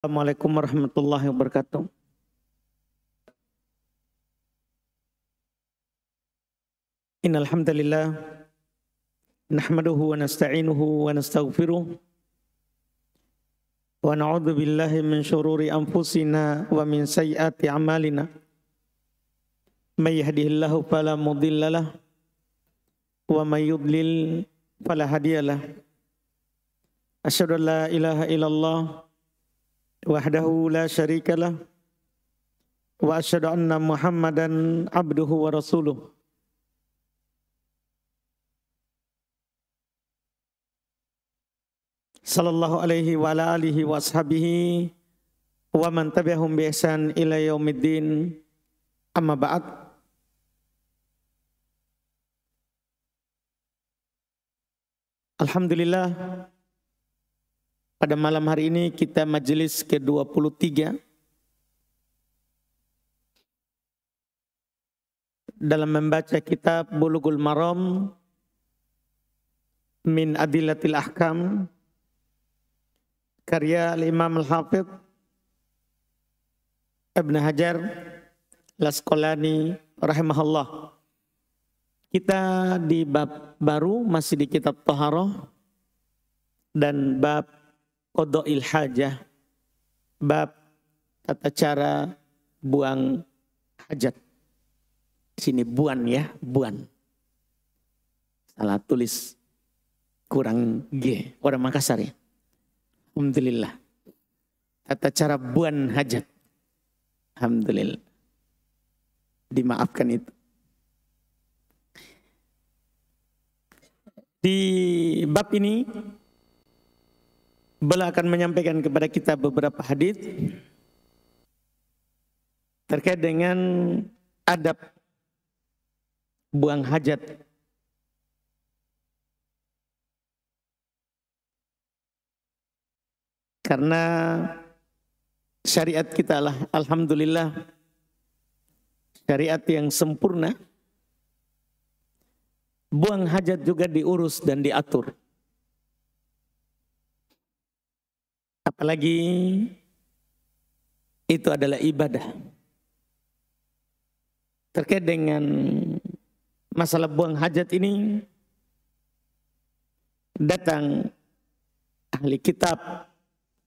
Assalamualaikum warahmatullahi wabarakatuh. Innal hamdalillah nahmaduhu wa nasta'inuhu wa nastaghfiruh wa na'udzu billahi min syururi anfusina wa min sayyiati a'malina. May yahdihillahu fala mudhillalah wa may yudlil fala hadiyalah. Asyhadu an la ilaha illallah wahdahu la syarikalah wa asyhadu anna Muhammadan abduhu wa rasuluh. Sallallahu alaihi wa ala alihi wa ashabihi wa man tabi'ahum bi ihsan ila yaumiddin. Amma ba'd. Alhamdulillah, pada malam hari ini kita majelis ke-23 dalam membaca kitab Bulughul Maram min Adillatil Ahkam karya Al-Imam Al-Hafidh Ibn Hajar Al-Asqalani rahimahullah. Kita di bab baru, masih di kitab Thaharah dan bab Qada'il hajah, bab tata cara buang hajat. Sini buan ya, buan. Salah tulis, kurang G, orang Makassar ya. Alhamdulillah. Tata cara buan hajat. Alhamdulillah. Dimaafkan itu. Di bab ini beliau akan menyampaikan kepada kita beberapa hadis terkait dengan adab buang hajat. Karena syariat kita lah, alhamdulillah, syariat yang sempurna. Buang hajat juga diurus dan diatur. Apalagi itu adalah ibadah. Terkait dengan masalah buang hajat ini, datang ahli kitab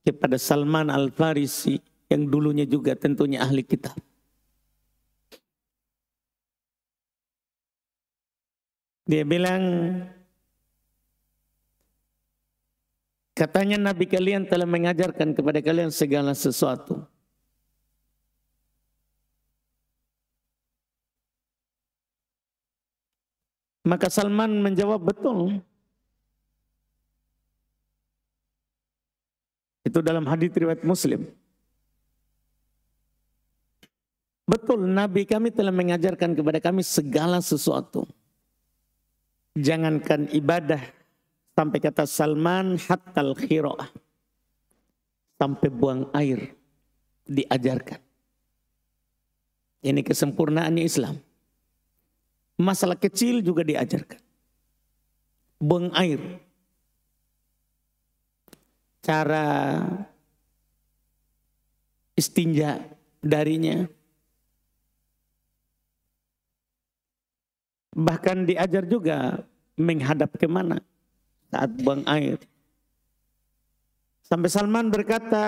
kepada Salman Al-Farisi yang dulunya juga tentunya ahli kitab. Dia bilang, katanya Nabi kalian telah mengajarkan kepada kalian segala sesuatu. Maka Salman menjawab, betul. Itu dalam hadis riwayat Muslim. Betul, Nabi kami telah mengajarkan kepada kami segala sesuatu. Jangankan ibadah, sampai kata Salman, hattal khira'ah. Sampai buang air diajarkan. Ini kesempurnaan Islam. Masalah kecil juga diajarkan. Buang air. Cara istinja darinya. Bahkan diajar juga menghadap kemana saat buang air. Sampai Salman berkata,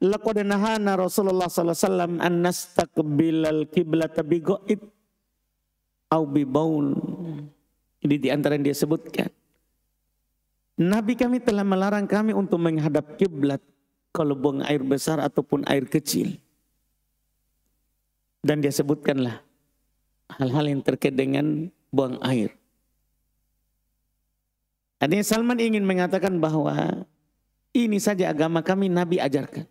laqad nahana Rasulullah sallallahu alaihi wasallam an nastaqbilal qiblata bi ghaib au bi baul. Ini di antara yang dia sebutkan. Nabi kami telah melarang kami untuk menghadap kiblat kalau buang air besar ataupun air kecil. Dan dia sebutkanlah hal-hal yang terkait dengan buang air. Artinya Salman ingin mengatakan bahwa ini saja agama kami Nabi ajarkan.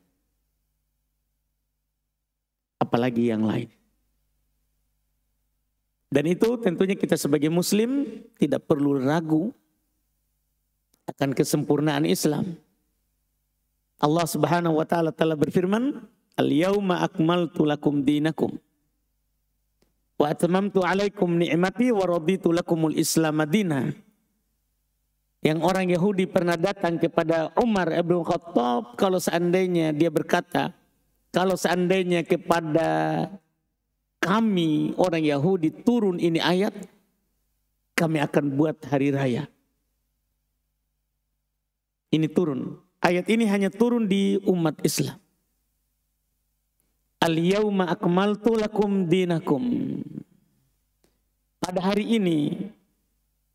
Apalagi yang lain. Dan itu tentunya kita sebagai muslim tidak perlu ragu akan kesempurnaan Islam. Allah Subhanahu wa taala telah berfirman, "Al-yauma akmaltu lakum dinakum wa atmamtu alaikum ni'mati wa raditu lakumul Islam madina." Yang orang Yahudi pernah datang kepada Umar ibn Khattab, kalau seandainya dia berkata, kalau seandainya kepada kami orang Yahudi turun ini ayat, kami akan buat hari raya. Ini turun. Ayat ini hanya turun di umat Islam. Al-yawma akmaltu lakum dinakum. Pada hari ini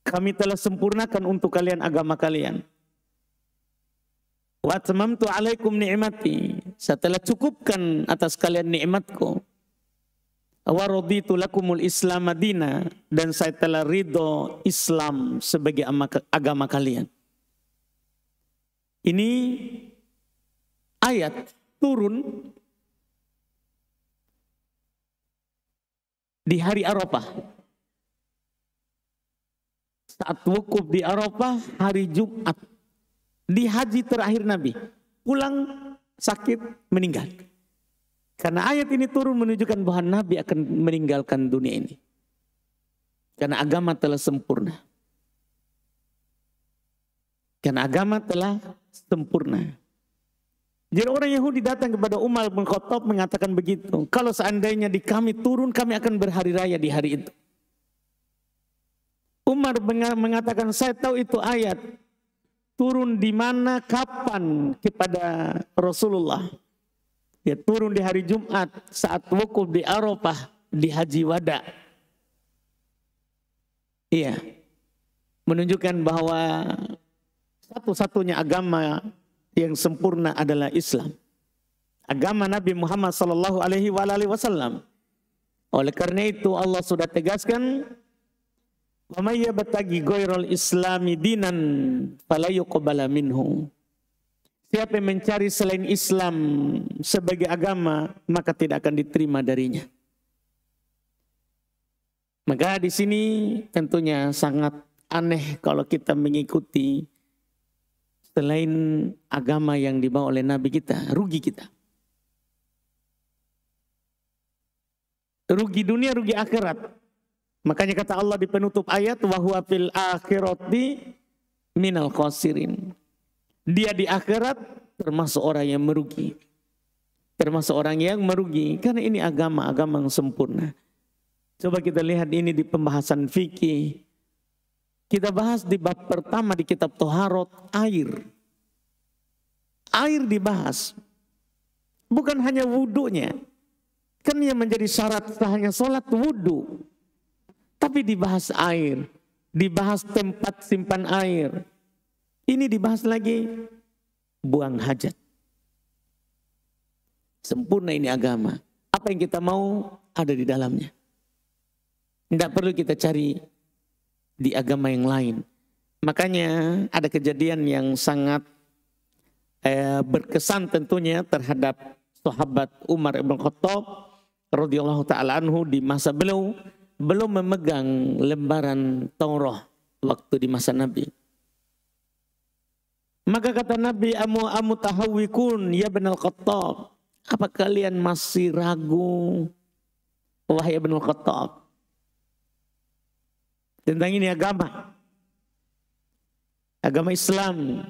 kami telah sempurnakan untuk kalian agama kalian. Wa atmamtu alaikum ni'mati. Saya telah cukupkan atas kalian nikmatku. Wa raditu lakumul Islam madina, dan saya telah ridho Islam sebagai agama kalian. Ini ayat turun di hari Arafah. Saat wukuf di Arafah hari Jumat. Di haji terakhir Nabi. Pulang sakit meninggal. Karena ayat ini turun menunjukkan bahwa Nabi akan meninggalkan dunia ini. Karena agama telah sempurna. Karena agama telah sempurna. Jadi orang Yahudi datang kepada Umar bin Khattab mengatakan begitu. Kalau seandainya di kami turun, kami akan berhari raya di hari itu. Umar mengatakan, saya tahu itu ayat turun di mana, kapan kepada Rasulullah. Dia turun di hari Jumat saat wukuf di Arafah di Haji Wada. Iya, menunjukkan bahwa satu-satunya agama yang sempurna adalah Islam. Agama Nabi Muhammad sallallahu alaihi wasallam. Oleh karena itu Allah sudah tegaskan, "Wa may yabtaghi ghairal islami dinan fala yuqbala minhu." Siapa yang mencari selain Islam sebagai agama, maka tidak akan diterima darinya. Maka di sini tentunya sangat aneh kalau kita mengikuti selain agama yang dibawa oleh Nabi kita, rugi kita. Rugi dunia, rugi akhirat. Makanya kata Allah di penutup ayat, wa huwa fil akhirati minal khasirin. Dia di akhirat termasuk orang yang merugi. Termasuk orang yang merugi. Karena ini agama yang sempurna. Coba kita lihat ini di pembahasan fikih. Kita bahas di bab pertama di kitab Thaharat, air. Air dibahas. Bukan hanya wudunya. Kan yang menjadi syarat sahnya sholat wudu. Tapi dibahas air. Dibahas tempat simpan air. Ini dibahas lagi buang hajat. Sempurna ini agama. Apa yang kita mau ada di dalamnya. Tidak perlu kita cari di agama yang lain. Makanya ada kejadian yang sangat berkesan tentunya terhadap sahabat Umar ibn Khattab radhiyallahu taala anhu di masa beliau belum memegang lembaran Taurat waktu di masa Nabi. Maka kata Nabi, amu tahawikun ya bin al-Khattab. Apa kalian masih ragu, wahai ibn al-Khattab, tentang ini agama? Agama Islam.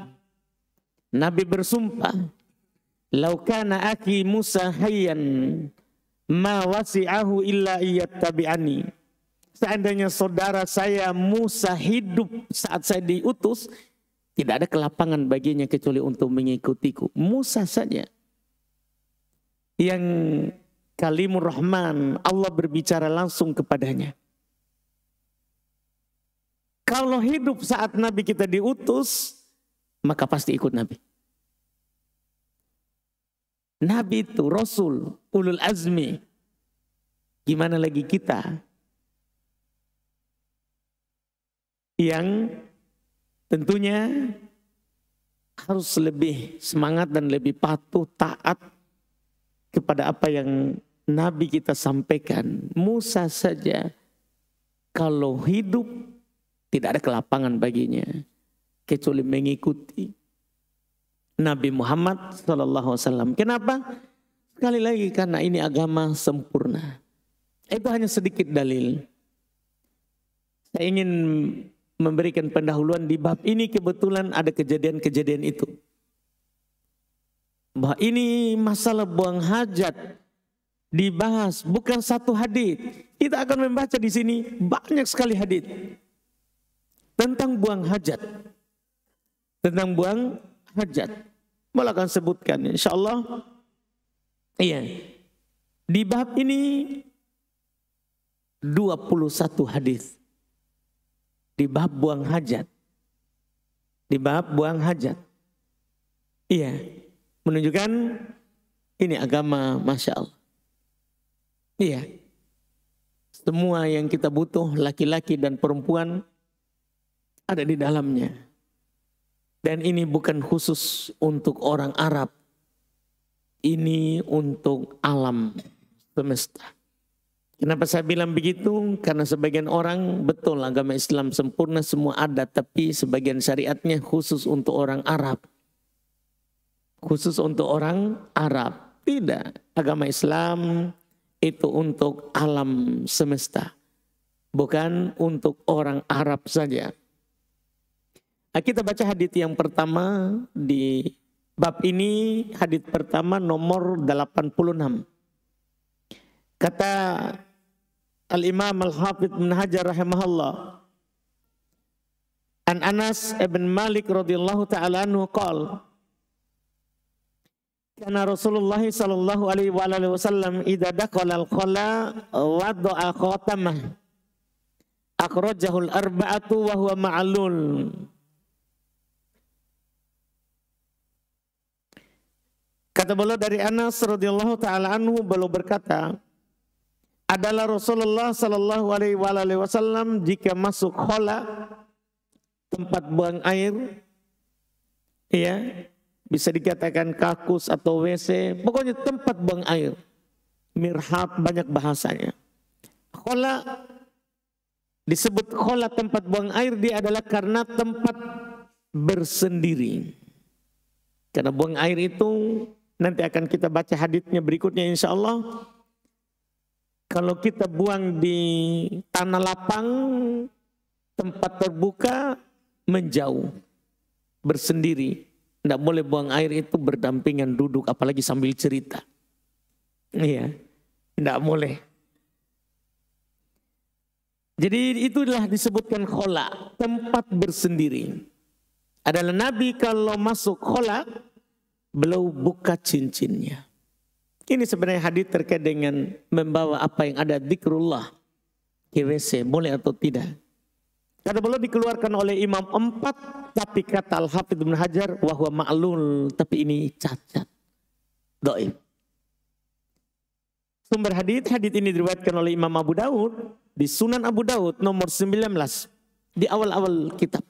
Nabi bersumpah, lau kana aki Musa hayyan ma wasi'ahu illa iyattabi'ani. Seandainya saudara saya Musa hidup saat saya diutus, tidak ada kelapangan baginya kecuali untuk mengikutiku. Musa saja yang kalimur Rahman, Allah berbicara langsung kepadanya. Kalau hidup saat Nabi kita diutus, maka pasti ikut Nabi. Nabi itu Rasul, ulul azmi. Gimana lagi kita yang tentunya harus lebih semangat dan lebih patuh, taat kepada apa yang Nabi kita sampaikan. Musa saja kalau hidup tidak ada kelapangan baginya kecuali mengikuti Nabi Muhammad SAW. Kenapa? Sekali lagi karena ini agama sempurna. Itu hanya sedikit dalil. Saya ingin memberikan pendahuluan di bab ini kebetulan ada kejadian-kejadian itu. Bahwa ini masalah buang hajat dibahas bukan satu hadis. Kita akan membaca di sini banyak sekali hadis tentang buang hajat. Tentang buang hajat. Malah akan sebutkan insyaallah. Iya. Di bab ini 21 hadis. Di bab buang hajat. Di bab buang hajat. Iya. Menunjukkan ini agama Masya Allah. Iya. Semua yang kita butuh, laki-laki dan perempuan, ada di dalamnya. Dan ini bukan khusus untuk orang Arab. Ini untuk alam semesta. Kenapa saya bilang begitu? Karena sebagian orang, betul agama Islam sempurna semua ada, tapi sebagian syariatnya khusus untuk orang Arab. Khusus untuk orang Arab. Tidak. Agama Islam itu untuk alam semesta. Bukan untuk orang Arab saja. Nah, kita baca hadits yang pertama di bab ini. Hadits pertama nomor 86. Kata Al-Imam Al-Hafidh Ibn Hajar rahimahullah. An Anas ibn Malik radhiyallahu ta'ala anhu qala karena Rasulullah sallallahu alaihi wasallam idza dakhala al-khala wada'a khatamah akhrajahu al-arba'atu wa huwa ma'lul. Kata beliau dari Anas radhiyallahu taala anhu, beliau berkata, adalah Rasulullah sallallahu alaihi wasallam jika masuk khala, tempat buang air, ya, bisa dikatakan kakus atau WC, pokoknya tempat buang air. Mirhab banyak bahasanya. Khala disebut khala tempat buang air, dia adalah karena tempat bersendiri. Karena buang air itu nanti akan kita baca haditsnya berikutnya insya Allah. Kalau kita buang di tanah lapang, tempat terbuka, menjauh, bersendiri. Tidak boleh buang air itu berdampingan duduk, apalagi sambil cerita. Iya, tidak boleh. Jadi itulah disebutkan khala, tempat bersendiri. Adalah Nabi kalau masuk khala, beliau buka cincinnya. Ini sebenarnya hadis terkait dengan membawa apa yang ada zikrullah ke WC, boleh atau tidak. Kata beliau dikeluarkan oleh Imam 4, tapi kata Al-Hafidh Ibn Hajar, wahwa ma'lul, tapi ini cacat. Dhaif. Sumber hadits ini diriwayatkan oleh Imam Abu Daud, di Sunan Abu Daud nomor 19, di awal-awal kitab.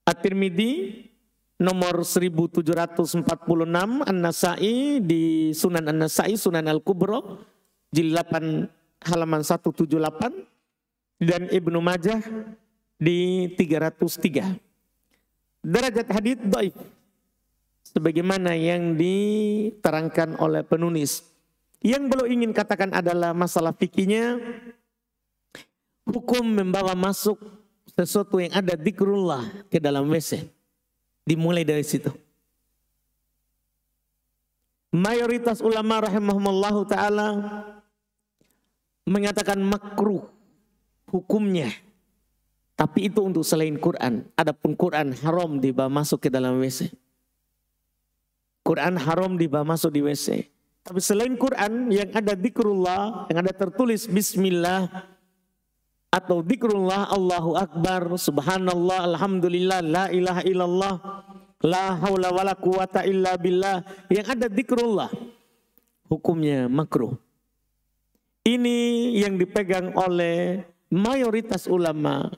At-Tirmidzi nomor 1746, An-Nasai di Sunan An-Nasai, Sunan Al-Kubra, jilid 8 halaman 178, dan Ibnu Majah di 303. Derajat hadits dhaif sebagaimana yang diterangkan oleh penulis. Yang belum ingin katakan adalah masalah fikihnya, hukum membawa masuk sesuatu yang ada zikrullah ke dalam WC. Dimulai dari situ. Mayoritas ulama rahimahumullahu ta'ala mengatakan makruh hukumnya. Tapi itu untuk selain Quran. Adapun Quran haram dibawa masuk ke dalam WC. Quran haram dibawa masuk di WC. Tapi selain Quran yang ada zikrullah, yang ada tertulis bismillah atau zikrullah, Allahu Akbar, subhanallah, alhamdulillah, la ilaha illallah, la haula wala quwata illa billah, yang ada zikrullah, hukumnya makruh. Ini yang dipegang oleh mayoritas ulama.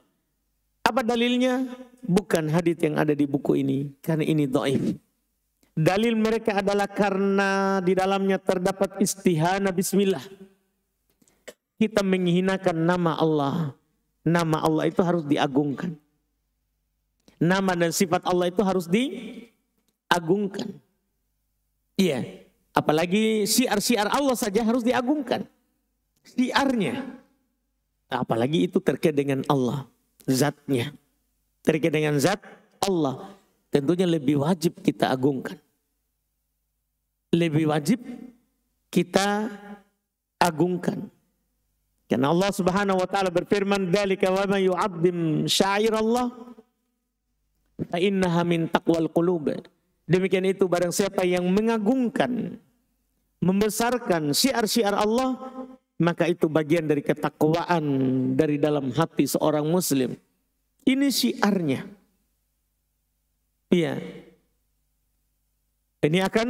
Apa dalilnya? Bukan hadits yang ada di buku ini, karena ini dhaif. Dalil mereka adalah karena di dalamnya terdapat istihana bismillah. Kita menghinakan nama Allah. Nama Allah itu harus diagungkan. Nama dan sifat Allah itu harus diagungkan. Iya. Apalagi syiar-syiar Allah saja harus diagungkan. Syiarnya. Apalagi itu terkait dengan Allah. zatnya. Terkait dengan zat Allah, tentunya lebih wajib kita agungkan. Lebih wajib kita agungkan. Karena Allah Subhanahu wa taala berfirman, "Dzalika wa may yu'azzim sya'airallah fa innaha min taqwal qulub." Demikian itu barang siapa yang mengagungkan, membesarkan syiar-syiar Allah, maka itu bagian dari ketakwaan dari dalam hati seorang muslim. Ini syiarnya. Iya. Ini akan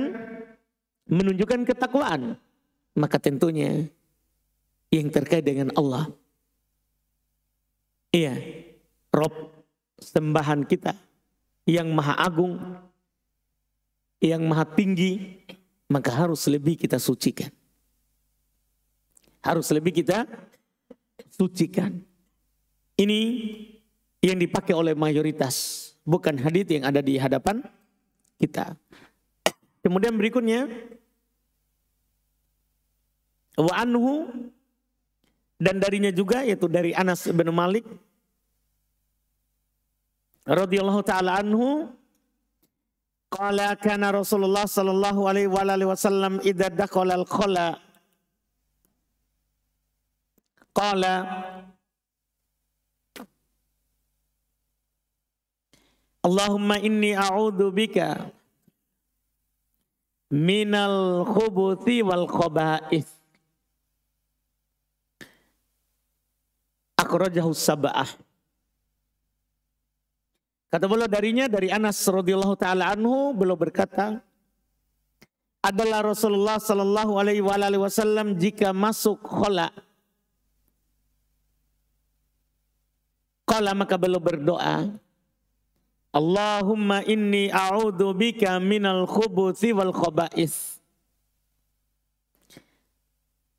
menunjukkan ketakwaan. Maka tentunya yang terkait dengan Allah. Iya. Rob sembahan kita yang maha agung, yang maha tinggi, maka harus lebih kita sucikan. Harus lebih kita sucikan. Ini yang dipakai oleh mayoritas, bukan hadits yang ada di hadapan kita. Kemudian berikutnya, wa anhu, dan darinya juga, yaitu dari Anas bin Malik radhiyallahu taala anhu, qala kana Rasulullah sallallahu alaihi wasallam idza dakhala al-khala qala Allahumma inni a'udzu bika minal khubuthi wal khaba'ith. Akhrajahu sab'ah. Kata beliau darinya, dari Anas radhiyallahu taala anhu, beliau berkata, adalah Rasulullah sallallahu alaihi wasallam jika masuk khala, qala, maka beliau berdoa, Allahumma inni a'udzu bika minal khubuthi wal khaba'ith.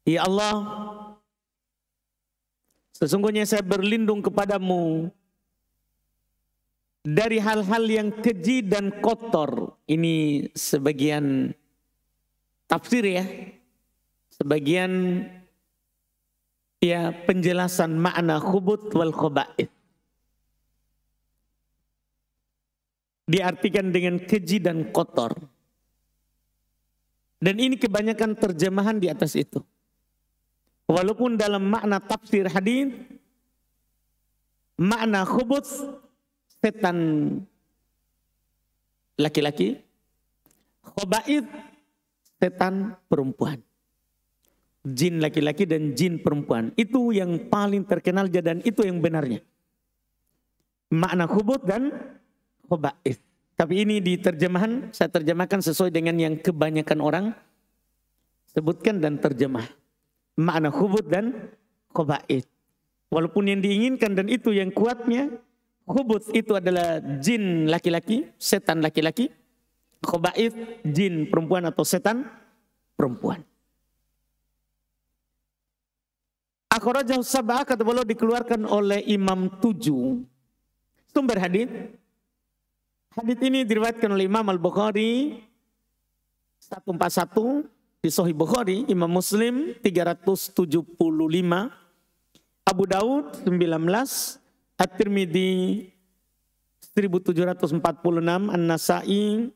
Ya Allah, sesungguhnya saya berlindung kepadamu dari hal-hal yang keji dan kotor. Ini sebagian tafsir ya. Sebagian ya penjelasan makna khubut wal khaba'ith. Diartikan dengan keji dan kotor. Dan ini kebanyakan terjemahan di atas itu. Walaupun dalam makna tafsir hadis, makna khubut setan laki-laki, khaba'ith setan perempuan. Jin laki-laki dan jin perempuan. Itu yang paling terkenal dan itu yang benarnya. Makna khubut dan khaba'ith. Tapi ini di terjemahan, saya terjemahkan sesuai dengan yang kebanyakan orang sebutkan dan terjemah. Makna khubut dan khaba'ith. Walaupun yang diinginkan dan itu yang kuatnya, khubut itu adalah jin laki-laki, setan laki-laki. Khaba'ith jin perempuan atau setan perempuan. Akhrajahu sab'ah, kata beliau dikeluarkan oleh Imam 7. Sumber hadis. Hadis ini diriwayatkan oleh Imam Al-Bukhari 141 di Sahih Bukhari, Imam Muslim 375, Abu Daud 19, At-Tirmidzi 1746, An-Nasa'i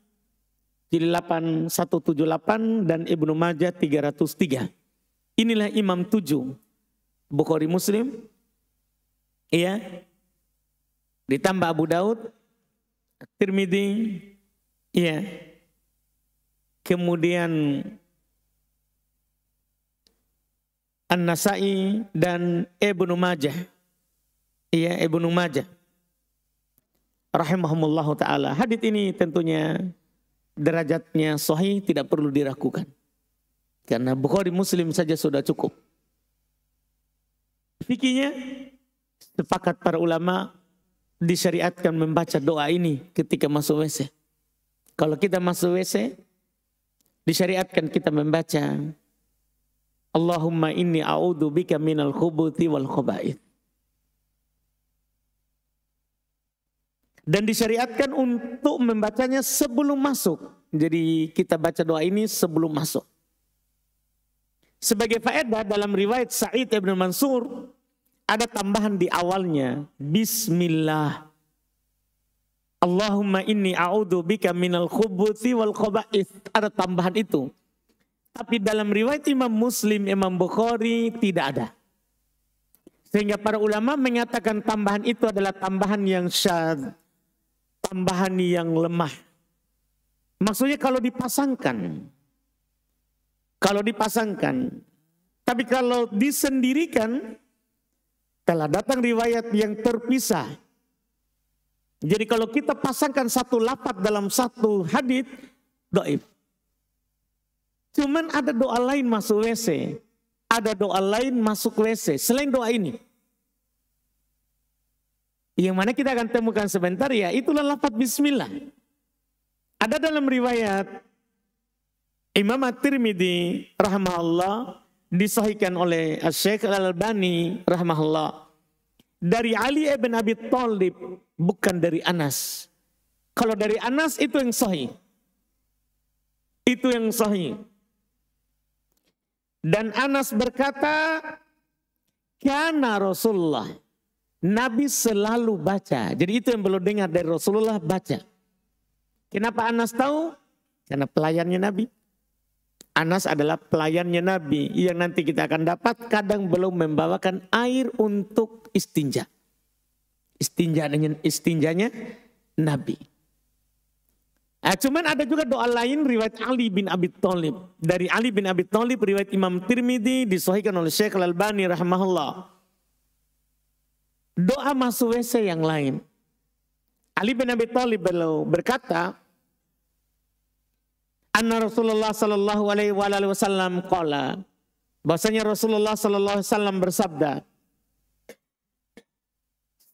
8178 dan Ibnu Majah 303. Inilah Imam 7. Bukhari Muslim, iya, ditambah Abu Daud, Tirmidzi, iya, kemudian An-Nasa'i dan Ibnu Majah, iya, Ibnu Majah, rahimahumullah taala. Hadits ini tentunya derajatnya sahih, tidak perlu diragukan, karena Bukhari Muslim saja sudah cukup. Fikihnya sepakat para ulama disyariatkan membaca doa ini ketika masuk WC. Kalau kita masuk WC, disyariatkan kita membaca Allahumma inni a'udzu bika minal khubuthi wal khaba'ith. Dan disyariatkan untuk membacanya sebelum masuk. Jadi kita baca doa ini sebelum masuk. Sebagai faedah dalam riwayat Sa'id ibn Mansur ada tambahan di awalnya. Bismillah. Allahumma inni a'udzubika minal khubuthi wal khaba'ith. Ada tambahan itu. Tapi dalam riwayat Imam Muslim, Imam Bukhari tidak ada. Sehingga para ulama mengatakan tambahan itu adalah tambahan yang syadz. Tambahan yang lemah. Maksudnya kalau dipasangkan. Kalau dipasangkan. Tapi kalau disendirikan, telah datang riwayat yang terpisah. Jadi kalau kita pasangkan satu lafaz dalam satu hadits, dhaif. Cuman ada doa lain masuk WC. Ada doa lain masuk WC. Selain doa ini. Yang mana kita akan temukan sebentar ya, itulah lafaz bismillah. Ada dalam riwayat Imam At-Tirmidzi rahimahullah, disahihkan oleh Syekh Al-Albani rahimahullah, dari Ali ibn Abi Thalib, bukan dari Anas. Kalau dari Anas itu yang sahih. Itu yang sahih. Dan Anas berkata, karena Rasulullah, Nabi selalu baca. Jadi itu yang belum dengar dari Rasulullah, baca. Kenapa Anas tahu? Karena pelayannya Nabi. Anas adalah pelayannya Nabi yang nanti kita akan dapat kadang belum membawakan air untuk istinja. Istinjanya Nabi. Cuman ada juga doa lain riwayat Ali bin Abi Thalib. Dari Ali bin Abi Thalib riwayat Imam Tirmidzi disahihkan oleh Syekh Al-Albani rahimahullah. Doa masuk WC yang lain. Ali bin Abi Thalib berkata, anna Rasulullah sallallahu alaihi wasallam qala, bahwasanya Rasulullah sallallahu alaihi wasallam bersabda,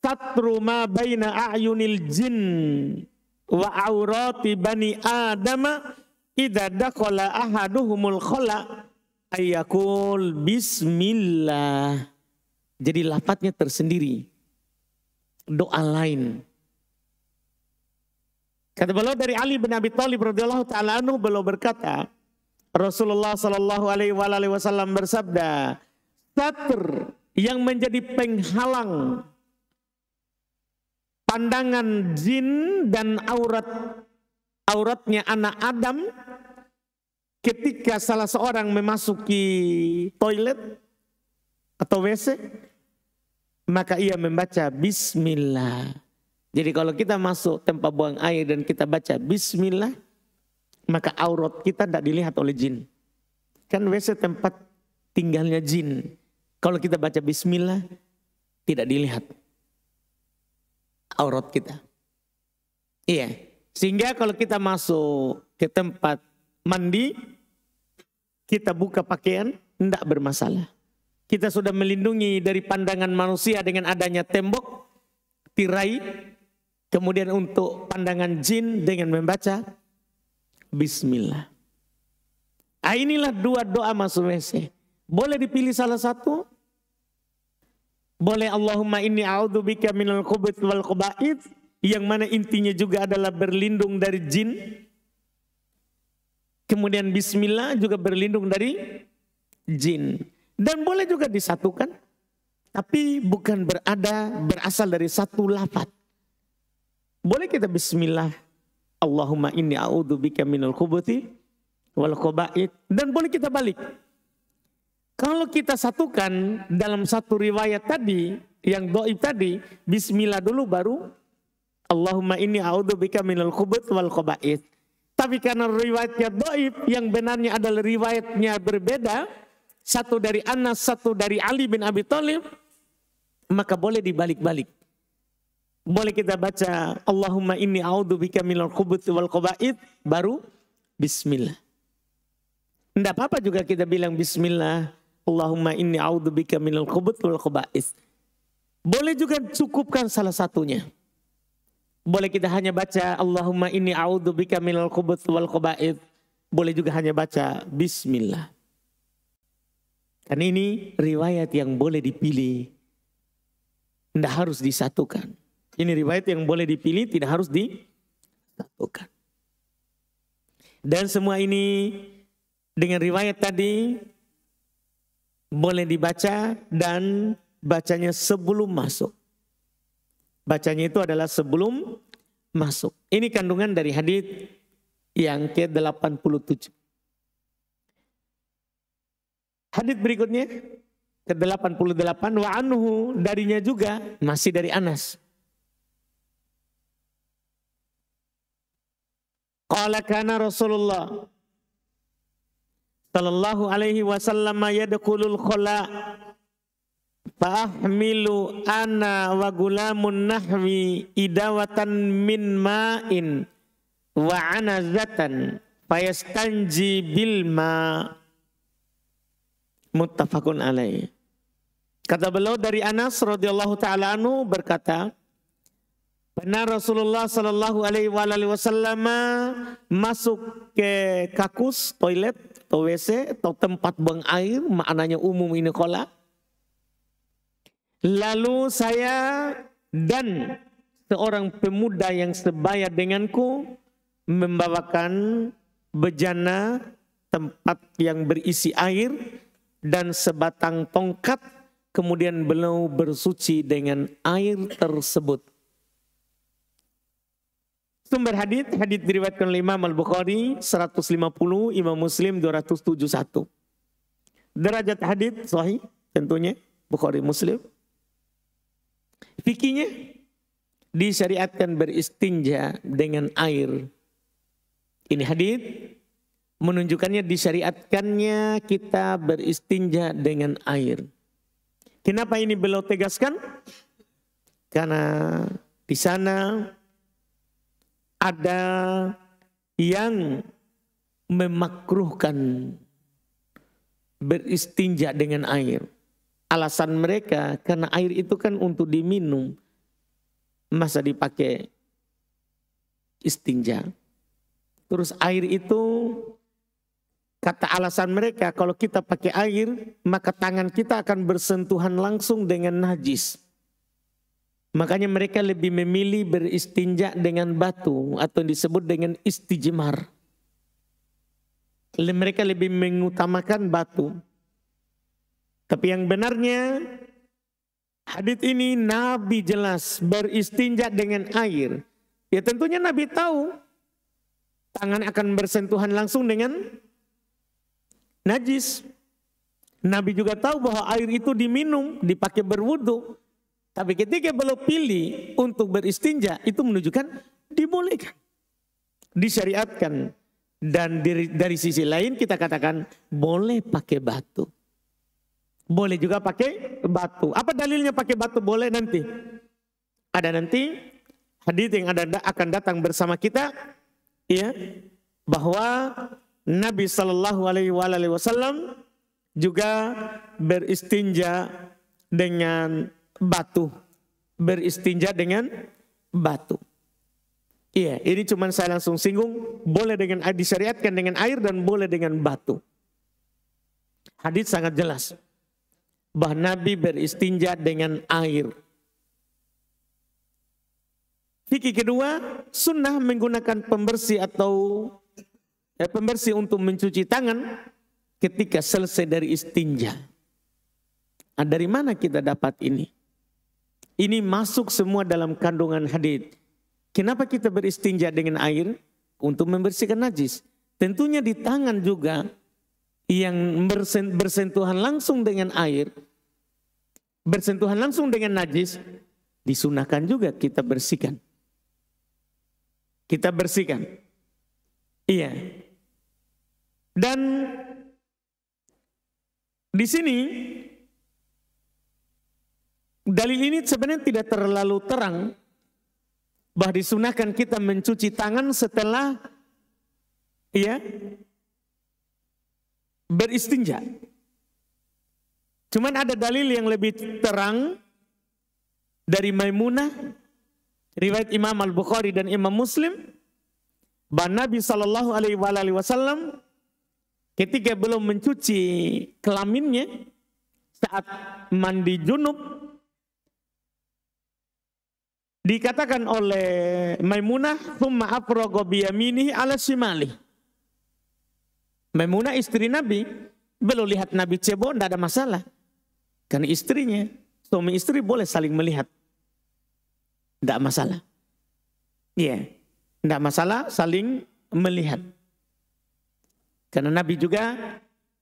satru ma baina a'yunil jin wa aurati bani adama idza dakhala ahaduhumul khala ayyakul bismillah. Jadi lafadznya tersendiri. Doa lain. Kata beliau dari Ali bin Abi Thalib radhiyallahu taala anhu, beliau berkata, Rasulullah sallallahu alaihi wasallam bersabda, satr yang menjadi penghalang pandangan jin dan auratnya anak Adam ketika salah seorang memasuki toilet atau WC, maka ia membaca bismillah. Jadi kalau kita masuk tempat buang air dan kita baca bismillah, maka aurat kita tidak dilihat oleh jin. Kan WC tempat tinggalnya jin. Kalau kita baca bismillah, tidak dilihat aurat kita. Iya. Sehingga kalau kita masuk ke tempat mandi, kita buka pakaian, tidak bermasalah. Kita sudah melindungi dari pandangan manusia dengan adanya tembok, tirai, kemudian untuk pandangan jin dengan membaca bismillah. Inilah dua doa masuk WC. Boleh dipilih salah satu. Boleh Allahumma inni a'udzubika minal khubuthi wal khaba'ith, yang mana intinya juga adalah berlindung dari jin. Kemudian bismillah juga berlindung dari jin. Dan boleh juga disatukan, tapi bukan berasal dari satu lafaz. Boleh kita bismillah, Allahumma inni a'udzubika minal khubuthi wal khaba'ith, dan boleh kita balik. Kalau kita satukan dalam satu riwayat tadi yang dhaif tadi, bismillah dulu baru Allahumma inni a'udzubika minal khubuthi wal khaba'ith. Tapi karena riwayatnya dhaif, yang benarnya adalah riwayatnya berbeda, satu dari Anas, satu dari Ali bin Abi Thalib, maka boleh dibalik-balik. Boleh kita baca Allahumma inni a'udzubika minal khubuthi wal khaba'ith baru bismillah. Tidak apa-apa juga kita bilang bismillah Allahumma inni a'udzubika minal khubuthi wal khaba'ith. Boleh juga cukupkan salah satunya. Boleh kita hanya baca Allahumma inni a'udzubika minal khubuthi wal khaba'ith. Boleh juga hanya baca bismillah. Karena ini riwayat yang boleh dipilih. Tidak harus disatukan. Ini riwayat yang boleh dipilih, tidak harus disatukan. Dan semua ini dengan riwayat tadi boleh dibaca dan bacanya sebelum masuk. Bacanya itu adalah sebelum masuk. Ini kandungan dari hadits yang ke-87. Hadits berikutnya ke-88, wa anhu, darinya juga, masih dari Anas. Qala kana Rasulullah sallallahu alaihi wasallam yadkhulul khala fa'ahmilu ana wa gulamun nahwi idawatan min ma'in wa anazatan fayastanji bil ma'. Muttafaqun alaih. Kata beliau dari Anas radhiyallahu taala anhu berkata, benar Rasulullah sallallahu alaihi wasallam masuk ke kakus, toilet, atau WC, atau tempat buang air, maknanya umum ini kola. Lalu saya dan seorang pemuda yang sebaya denganku membawakan bejana, tempat yang berisi air, dan sebatang tongkat, kemudian beliau bersuci dengan air tersebut. Sumber hadits diriwayatkan oleh Imam Al-Bukhari 150, Imam Muslim 271. Derajat hadits sahih tentunya Bukhari Muslim. Fikihnya disyariatkan beristinja dengan air. Ini hadits menunjukkannya disyariatkannya kita beristinja dengan air. Kenapa ini beliau tegaskan? Karena di sana ada yang memakruhkan beristinja dengan air. Alasan mereka karena air itu kan untuk diminum. Masa dipakai istinja. Terus air itu, kata alasan mereka, kalau kita pakai air, maka tangan kita akan bersentuhan langsung dengan najis. Makanya mereka lebih memilih beristinja dengan batu atau disebut dengan istijmar. Mereka lebih mengutamakan batu. Tapi yang benarnya hadits ini Nabi jelas beristinja dengan air. Ya tentunya Nabi tahu tangan akan bersentuhan langsung dengan najis. Nabi juga tahu bahwa air itu diminum, dipakai berwudu. Tapi ketika beliau pilih untuk beristinja, itu menunjukkan dibolehkan, disyariatkan. Dan dari sisi lain kita katakan boleh pakai batu. Boleh juga pakai batu. Apa dalilnya pakai batu boleh nanti? Ada nanti hadits yang akan datang bersama kita, ya, bahwa Nabi Shallallahu Alaihi Wasallam juga beristinja dengan batu, beristinja dengan batu. Iya, ini cuma saya langsung singgung, boleh dengan air, disyariatkan dengan air dan boleh dengan batu. Hadits sangat jelas bahwa Nabi beristinja dengan air. Fikih kedua, sunnah menggunakan pembersih atau pembersih untuk mencuci tangan ketika selesai dari istinja. Nah, dari mana kita dapat ini? Ini masuk semua dalam kandungan hadits. Kenapa kita beristinja dengan air? Untuk membersihkan najis. Tentunya di tangan juga yang bersentuhan langsung dengan air, bersentuhan langsung dengan najis, disunahkan juga kita bersihkan. Kita bersihkan. Iya. Dan di sini dalil ini sebenarnya tidak terlalu terang bahwa disunahkan kita mencuci tangan setelah beristinja. Cuman ada dalil yang lebih terang dari Maimunah, riwayat Imam Al-Bukhari dan Imam Muslim, bahwa Nabi Shallallahu Alaihi Wasallam ketika belum mencuci kelaminnya saat mandi junub, dikatakan oleh Maimunah, "Tsumma afraga biyaminihi ala shimali." Maimunah istri Nabi, belum lihat Nabi cebok, tidak ada masalah. Karena istrinya suami istri boleh saling melihat. Tidak masalah. Iya, tidak masalah saling melihat. Karena Nabi juga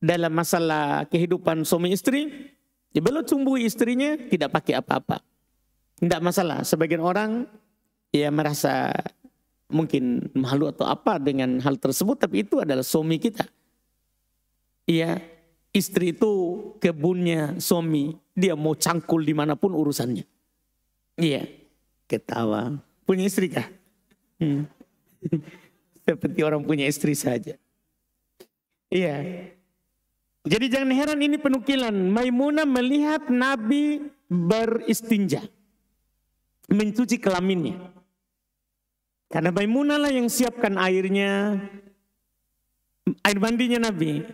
dalam masalah kehidupan suami istri, dia belum tumbuhi istrinya tidak pakai apa-apa. Tidak masalah. Sebagian orang ya merasa mungkin malu atau apa dengan hal tersebut, tapi itu adalah suami kita. Iya, istri itu kebunnya suami, dia mau cangkul dimanapun urusannya. Iya, ketawa. Punya istri kah? Seperti orang punya istri saja. Iya. Jadi jangan heran ini penukilan. Maimunah melihat Nabi beristinja, mencuci kelaminnya. Karena Maimunah lah yang siapkan airnya, air mandinya Nabi.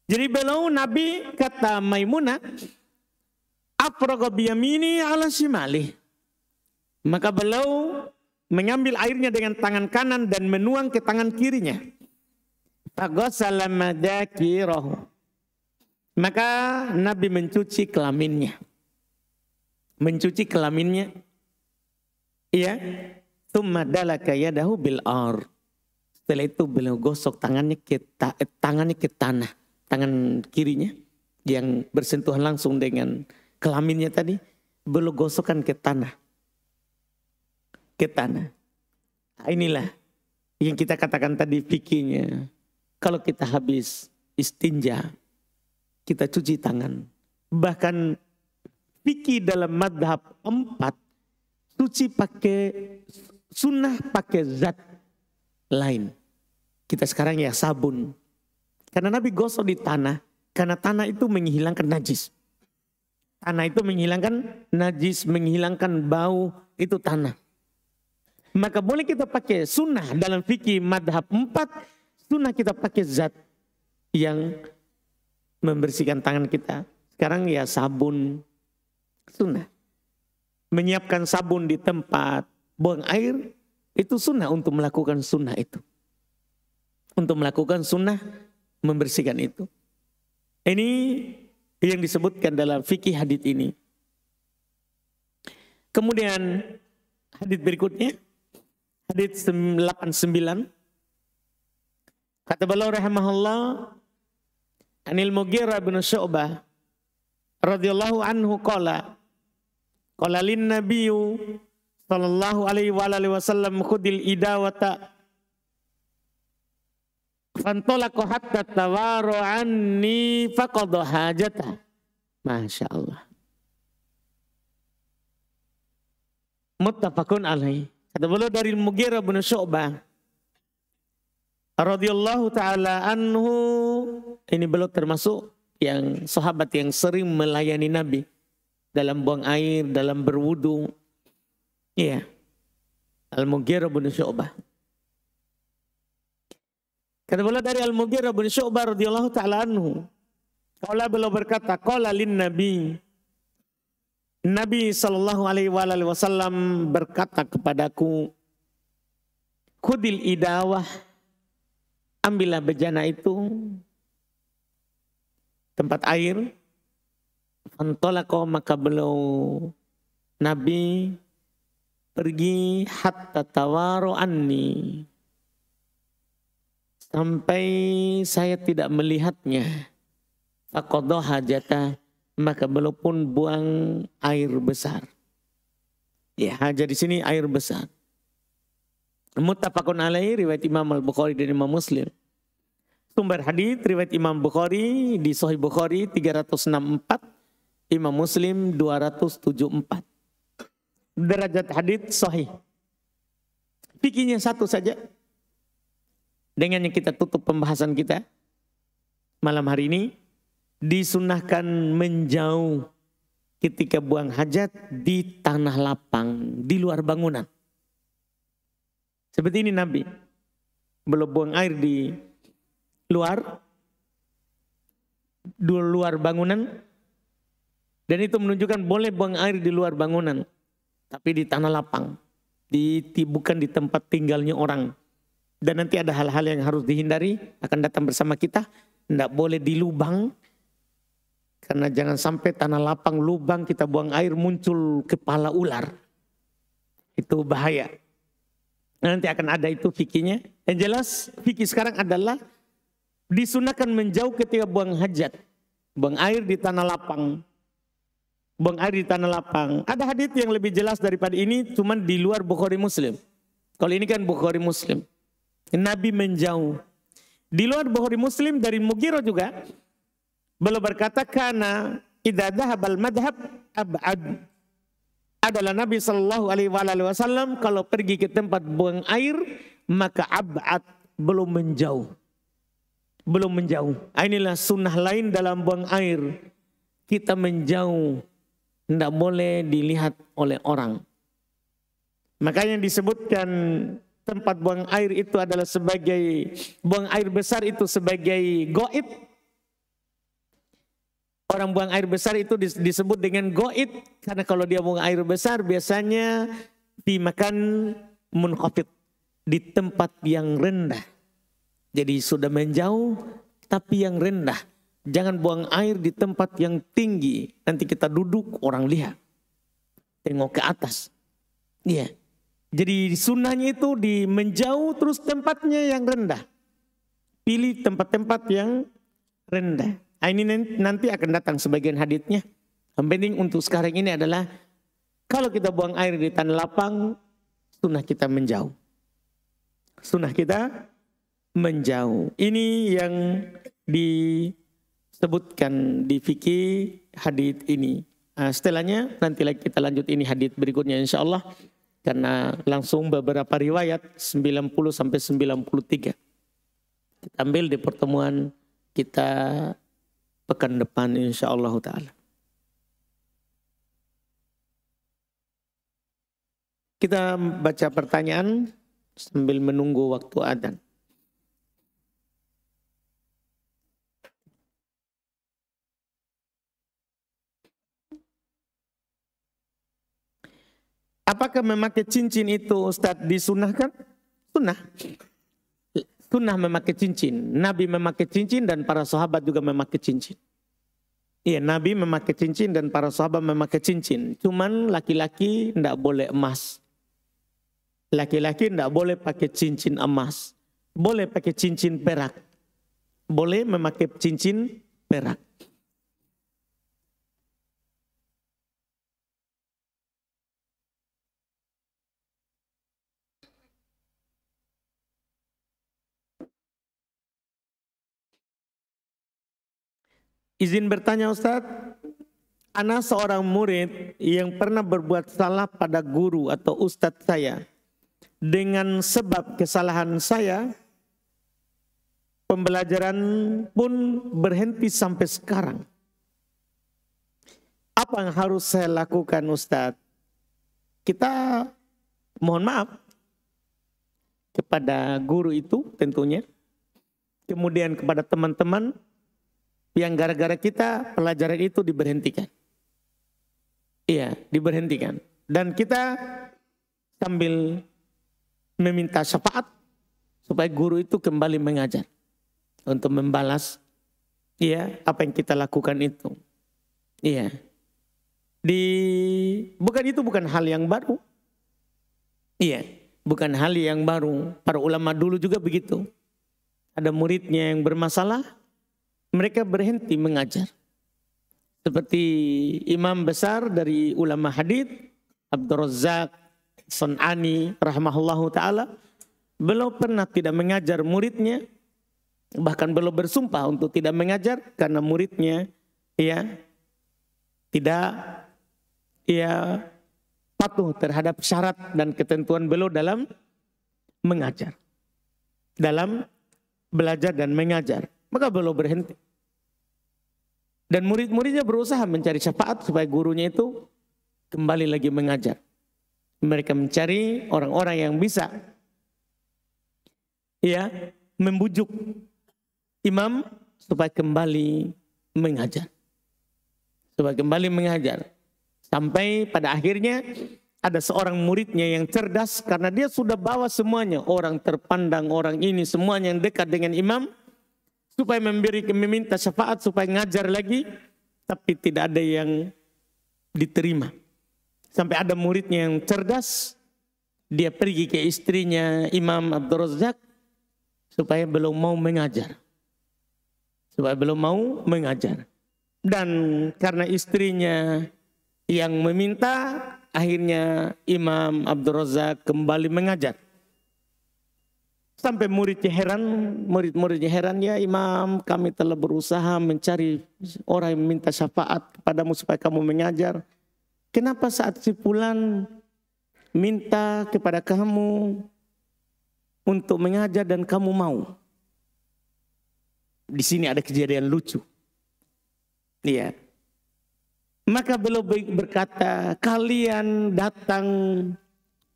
Jadi beliau Nabi kata Maimunah, afraga biyamini ala shimali. Maka beliau mengambil airnya dengan tangan kanan dan menuang ke tangan kirinya. Faghassala madakirahu. Maka Nabi mencuci kelaminnya. Mencuci kelaminnya. Iya. Tsumma dalaka yadahu bil ar. Setelah itu beliau gosok tangannya ke tanah. Tangan kirinya yang bersentuhan langsung dengan kelaminnya tadi, beliau gosokkan ke tanah. Ke tanah. Nah, inilah yang kita katakan tadi fikihnya. Kalau kita habis istinja, kita cuci tangan. Bahkan fikih dalam madhab 4, cuci pakai sunnah pakai zat lain. Kita sekarang ya sabun. Karena Nabi gosok di tanah, karena tanah itu menghilangkan najis. Tanah itu menghilangkan najis, menghilangkan bau, itu tanah. Maka boleh kita pakai sunnah dalam fikih madhab 4, sunnah kita pakai zat yang membersihkan tangan kita. Sekarang ya sabun, sunnah. Menyiapkan sabun di tempat buang air, itu sunnah untuk melakukan sunnah itu. Untuk melakukan sunnah, membersihkan itu. Ini yang disebutkan dalam fikih hadits ini. Kemudian hadits berikutnya, hadits 89. Kata beliau rahimahullah, Anil Mughirah bin Syu'bah radhiyallahu anhu qala lin nabiyyu sallallahu alaihi wasallam khudil idawata fantolako hatta tawaru anni faqadha hajatah. Masya Allah. Muttafaqun alaih. Kata beliau dari Mughirah bin Syu'bah radhiyallahu taala anhu, ini beliau termasuk yang sahabat yang sering melayani Nabi dalam buang air, dalam berwudu. Iya. Al-Mughirah bin Syu'bah. Kata beliau dari Al-Mughirah bin Syu'bah radhiyallahu ta'ala anhu. Qala beliau berkata, qala lin Nabi. Nabi sallallahu alaihi wasallam berkata kepadaku, khudil idawah, ambillah bejana itu, tempat air. Fantolako, maka beliau Nabi pergi hatta tawaru anni, sampai saya tidak melihatnya. Faqadha hajatah, maka beliau pun buang air besar. Ya, hajat di sini air besar. Muttafaqun alaihi, riwayat Imam Al-Bukhari dan Imam Muslim. Sumber hadis riwayat Imam Bukhari di Sahih Bukhari 364, Imam Muslim 274. Derajat hadis sahih. Fikihnya satu saja. Dengan yang kita tutup pembahasan kita malam hari ini, disunahkan menjauh ketika buang hajat di tanah lapang, di luar bangunan. Seperti ini Nabi. Belum buang air di luar bangunan. Dan itu menunjukkan boleh buang air di luar bangunan. Tapi di tanah lapang. Bukan di tempat tinggalnya orang. Dan nanti ada hal-hal yang harus dihindari. Akan datang bersama kita. Tidak boleh di lubang. Karena jangan sampai tanah lapang lubang kita buang air muncul kepala ular. Itu bahaya. Nanti akan ada itu fikihnya. Yang jelas fikih sekarang adalah disunahkan menjauh ketika buang hajat. Buang air di tanah lapang. Buang air di tanah lapang. Ada hadits yang lebih jelas daripada ini, cuman di luar Bukhari Muslim. Kalau ini kan Bukhari Muslim. Nabi menjauh. Di luar Bukhari Muslim dari Mughirah juga. Beliau berkata, karena idza dhahabal madhab ab'ad. Adalah Nabi SAW kalau pergi ke tempat buang air, maka ab'ad, belum menjauh. Belum menjauh. Inilah sunnah lain dalam buang air. Kita menjauh. Tidak boleh dilihat oleh orang. Makanya disebutkan tempat buang air itu adalah sebagai, buang air besar itu sebagai goib. Orang buang air besar itu disebut dengan goib. Karena kalau dia buang air besar biasanya dimakan munkhafid. Di tempat yang rendah. Jadi sudah menjauh tapi yang rendah. Jangan buang air di tempat yang tinggi. Nanti kita duduk orang lihat. Tengok ke atas. Iya. Jadi sunnahnya itu di menjauh terus tempatnya yang rendah. Pilih tempat-tempat yang rendah. Ini nanti akan datang sebagian haditsnya. Yang penting untuk sekarang ini adalah kalau kita buang air di tanah lapang, sunnah kita menjauh. Sunnah kita menjauh. Ini yang disebutkan di fikih hadits ini. Setelahnya nanti lagi kita lanjut ini hadits berikutnya insyaallah. Karena langsung beberapa riwayat 90 sampai 93. Kita ambil di pertemuan kita pekan depan insyaallah ta'ala. Kita baca pertanyaan sambil menunggu waktu adzan. Apakah memakai cincin itu Ustaz disunahkan? Sunnah. Sunnah memakai cincin. Nabi memakai cincin dan para sahabat juga memakai cincin. Iya, Nabi memakai cincin dan para sahabat memakai cincin. Cuman laki-laki tidak boleh emas. Laki-laki tidak boleh pakai cincin emas. Boleh pakai cincin perak. Boleh memakai cincin perak. Izin bertanya Ustadz, ana seorang murid yang pernah berbuat salah pada guru atau ustadz saya. Dengan sebab kesalahan saya, pembelajaran pun berhenti sampai sekarang. Apa yang harus saya lakukan Ustadz? Kita mohon maaf kepada guru itu tentunya. Kemudian kepada teman-teman yang gara-gara kita pelajaran itu diberhentikan. Iya, diberhentikan. Dan kita sambil meminta syafaat supaya guru itu kembali mengajar. Untuk membalas apa yang kita lakukan itu. Iya. Bukan hal yang baru. Iya, bukan hal yang baru. Para ulama dulu juga begitu. Ada muridnya yang bermasalah, mereka berhenti mengajar. Seperti imam besar dari ulama hadits Abdul Razzaq San'ani rahimahullahu ta'ala. Beliau pernah tidak mengajar muridnya. Bahkan beliau bersumpah untuk tidak mengajar. Karena muridnya tidak patuh terhadap syarat dan ketentuan beliau dalam mengajar. Dalam belajar dan mengajar. Maka beliau berhenti. Dan murid-muridnya berusaha mencari syafaat supaya gurunya itu kembali lagi mengajar. Mereka mencari orang-orang yang bisa membujuk imam supaya kembali mengajar. Supaya kembali mengajar. Sampai pada akhirnya ada seorang muridnya yang cerdas karena dia sudah bawa semuanya. Orang terpandang, orang ini semuanya yang dekat dengan imam. Supaya meminta syafaat supaya ngajar lagi. tapi tidak ada yang diterima. Sampai ada muridnya yang cerdas, dia pergi ke istrinya Imam Abdul Razak supaya belum mau mengajar. Dan karena istrinya yang meminta, akhirnya Imam Abdul Razak kembali mengajar. Sampai murid-muridnya heran, ya Imam, kami telah berusaha mencari orang yang meminta syafaat kepadamu supaya kamu mengajar. Kenapa saat si fulan minta kepada kamu untuk mengajar dan kamu mau? Di sini ada kejadian lucu. Iya. Maka beliau berkata, kalian datang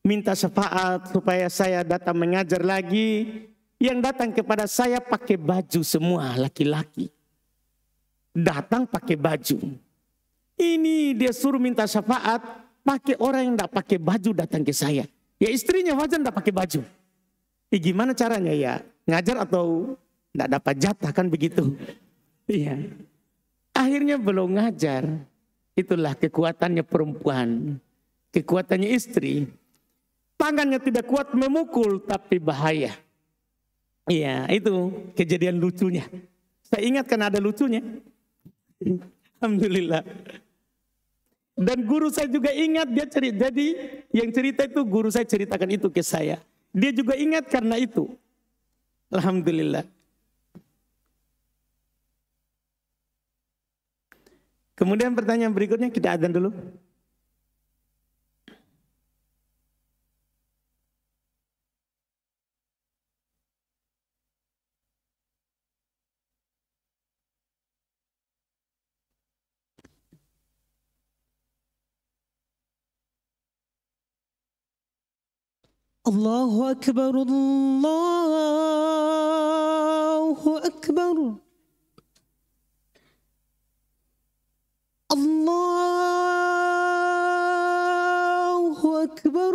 minta syafaat supaya saya datang mengajar lagi. Yang datang kepada saya pakai baju semua, laki-laki. Datang pakai baju. Ini dia suruh minta syafaat, pakai orang yang tidak pakai baju datang ke saya. Ya istrinya wajar tidak pakai baju. Gimana caranya ya? Ngajar atau tidak dapat jatah kan begitu? Iya. Akhirnya belum ngajar. Itulah kekuatannya perempuan. Kekuatannya istri. Tangannya tidak kuat memukul tapi bahaya. Iya, itu kejadian lucunya. Saya ingatkan ada lucunya. Alhamdulillah. Dan guru saya juga ingat, dia cerita. Jadi yang cerita itu guru saya ceritakan itu ke saya. Dia juga ingat karena itu. Alhamdulillah. Kemudian pertanyaan berikutnya, kita adzan dulu. Allahu Akbar, Allahu Akbar. Allahu Akbar,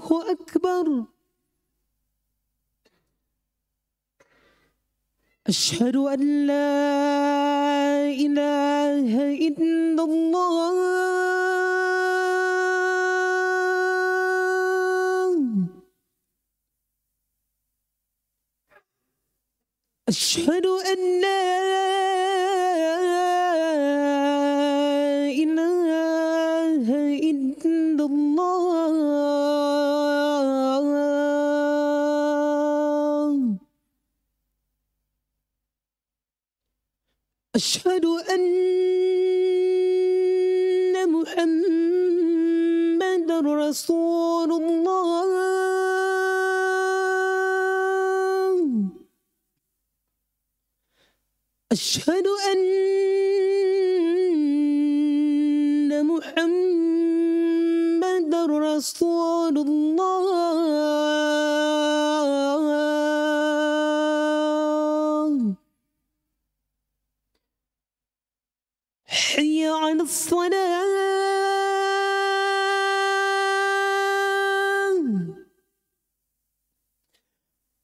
Allahu Akbar. Asyhadu an la ilaha illallah. Asyhadu an la ilaha illallah. Asyhadu anna Muhammadar Rasulullah. أشهد أن محمد رسول الله. حي على الصلاة.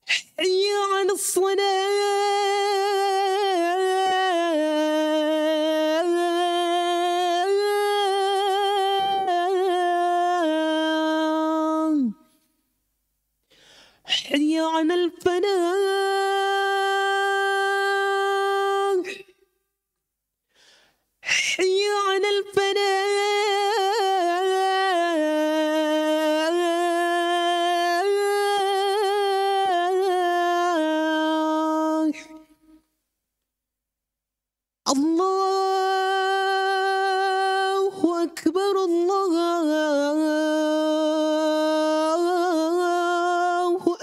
حي على الصلاة. حي على الفلاح. حي على الفلاح. الله أكبر، الله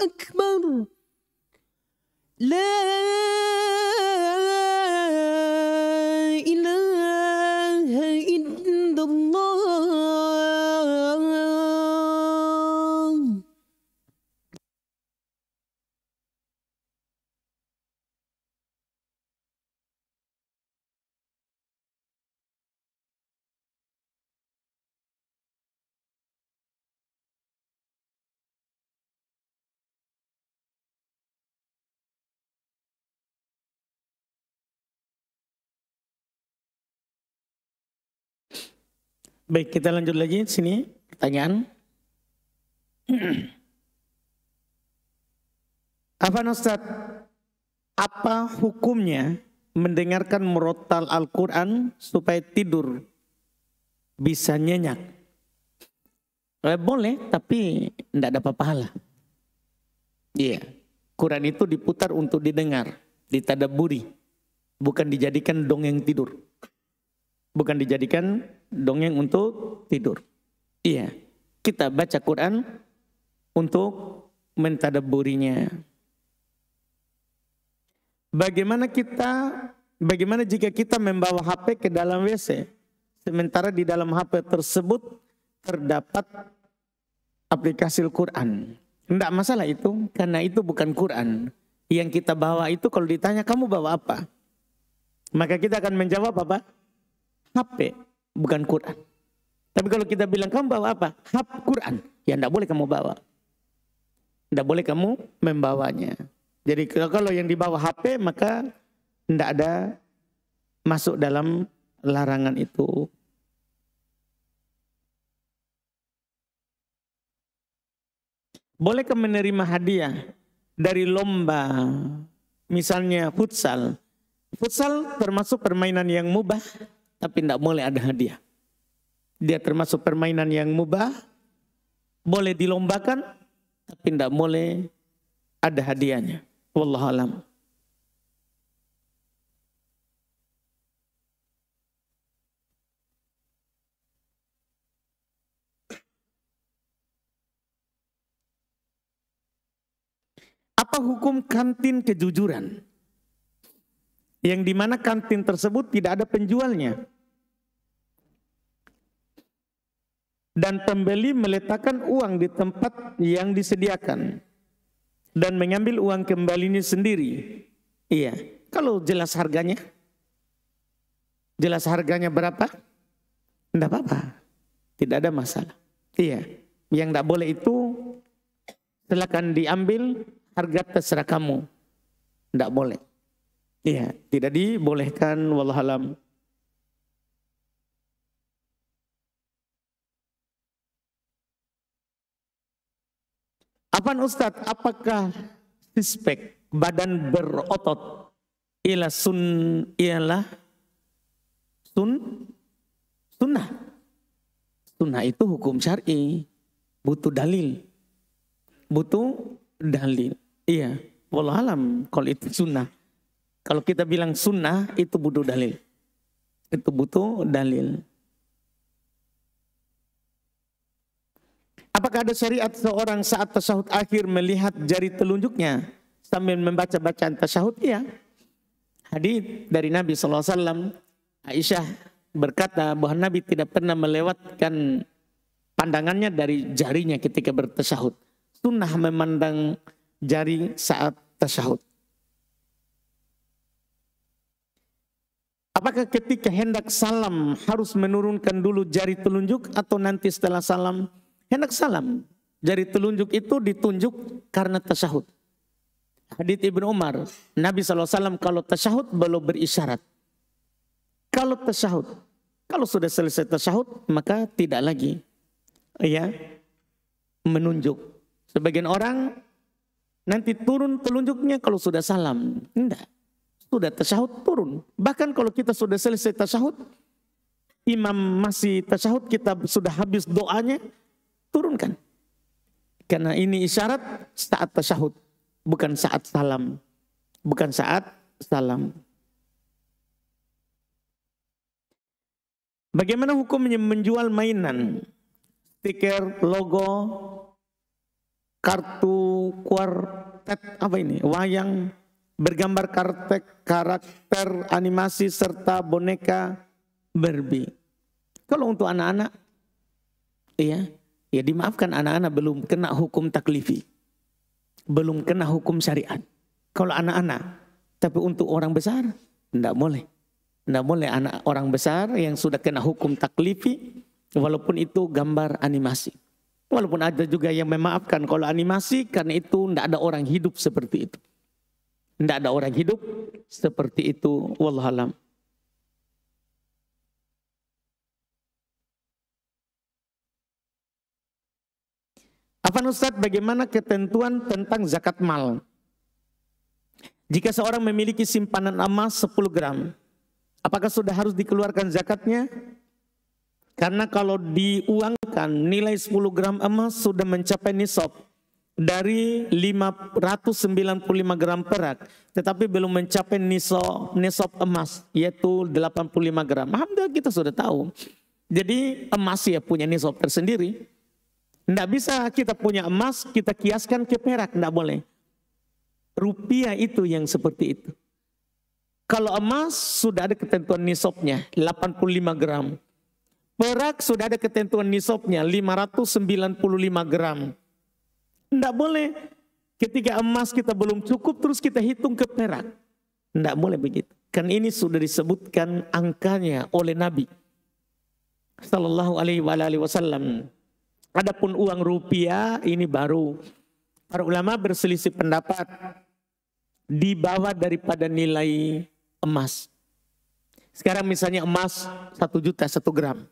أكبر. لا Baik, kita lanjut lagi sini pertanyaan. Afwan Ustaz, apa hukumnya mendengarkan murotal Al-Quran supaya tidur bisa nyenyak? Boleh, tapi tidak dapat pahala. Iya, Quran itu diputar untuk didengar, ditadaburi, bukan dijadikan dongeng tidur. Bukan dijadikan dongeng untuk tidur. Iya, kita baca Quran untuk mentadaburinya. Bagaimana jika kita membawa HP ke dalam WC, sementara di dalam HP tersebut terdapat aplikasi Al-Quran? Tidak masalah itu, karena itu bukan Quran. Yang kita bawa itu kalau ditanya kamu bawa apa? Maka kita akan menjawab apa? HP, bukan Quran. Tapi kalau kita bilang kamu bawa apa? HP Quran. Ya tidak boleh kamu bawa. Tidak boleh kamu membawanya. Jadi kalau yang dibawa HP maka tidak ada masuk dalam larangan itu. Bolehkah menerima hadiah dari lomba, misalnya futsal? Futsal termasuk permainan yang mubah, tapi tidak boleh ada hadiah. Dia termasuk permainan yang mubah, boleh dilombakan, tapi tidak boleh ada hadiahnya. Wallahu a'lam. Apa hukum kantin kejujuran? Yang dimana kantin tersebut tidak ada penjualnya. Dan pembeli meletakkan uang di tempat yang disediakan. Dan mengambil uang kembalinya sendiri. Iya, kalau jelas harganya berapa? Tidak apa-apa, tidak ada masalah. Iya, yang tidak boleh itu silakan diambil, harga terserah kamu. Tidak boleh. Iya, tidak dibolehkan, wallahualam. Apaan Ustadz, apakah sispek badan berotot ialah sunnah? Sunnah itu hukum syar'i, butuh dalil. Iya, wallahualam kalau itu sunnah. Kalau kita bilang sunnah itu butuh dalil. Itu butuh dalil. Apakah ada syariat seorang saat tasyahud akhir melihat jari telunjuknya sambil membaca bacaan tasyahud? Iya. Hadits dari Nabi SAW, Aisyah berkata bahwa Nabi tidak pernah melewatkan pandangannya dari jarinya ketika bertasyahud. Sunnah memandang jari saat tasyahud. Apakah ketika hendak salam harus menurunkan dulu jari telunjuk atau nanti setelah salam? Hendak salam, jari telunjuk itu ditunjuk karena tasyahud. Hadits Ibnu Umar, Nabi SAW kalau tasyahud belum berisyarat. Kalau tasyahud, kalau sudah selesai tasyahud maka tidak lagi ya menunjuk. Sebagian orang nanti turun telunjuknya kalau sudah salam. Enggak, sudah tasyahud turun. Bahkan kalau kita sudah selesai tasyahud, imam masih tasyahud, kita sudah habis doanya, turunkan. Karena ini isyarat saat tasyahud, bukan saat salam. Bukan saat salam. Bagaimana hukumnya menjual mainan, stiker, logo, kartu, kuartet, apa ini, wayang, bergambar karakter animasi, serta boneka Barbie. Kalau untuk anak-anak, iya, ya dimaafkan, anak-anak belum kena hukum taklifi. Belum kena hukum syariat. Kalau anak-anak, tapi untuk orang besar, tidak boleh. Tidak boleh anak orang besar yang sudah kena hukum taklifi, walaupun itu gambar animasi. Walaupun ada juga yang memaafkan kalau animasi, karena itu tidak ada orang hidup seperti itu. Tidak ada orang hidup seperti itu. Wallahualam. Afwan Ustadz, bagaimana ketentuan tentang zakat mal? Jika seorang memiliki simpanan emas 10 gram, apakah sudah harus dikeluarkan zakatnya? Karena kalau diuangkan nilai 10 gram emas sudah mencapai nisab dari 595 gram perak, tetapi belum mencapai nisab emas, yaitu 85 gram. Alhamdulillah kita sudah tahu. Jadi emas ya punya nisab tersendiri. Tidak bisa kita punya emas, kita kiaskan ke perak, tidak boleh. Rupiah itu yang seperti itu. Kalau emas sudah ada ketentuan nisabnya, 85 gram. Perak sudah ada ketentuan nisabnya, 595 gram. Tidak boleh ketika emas kita belum cukup terus kita hitung ke perak. Tidak boleh begitu. Kan ini sudah disebutkan angkanya oleh Nabi Sallallahu alaihi wasallam. Adapun uang rupiah ini baru. Para ulama berselisih pendapat di bawah daripada nilai emas. Sekarang misalnya emas 1 juta 1 gram.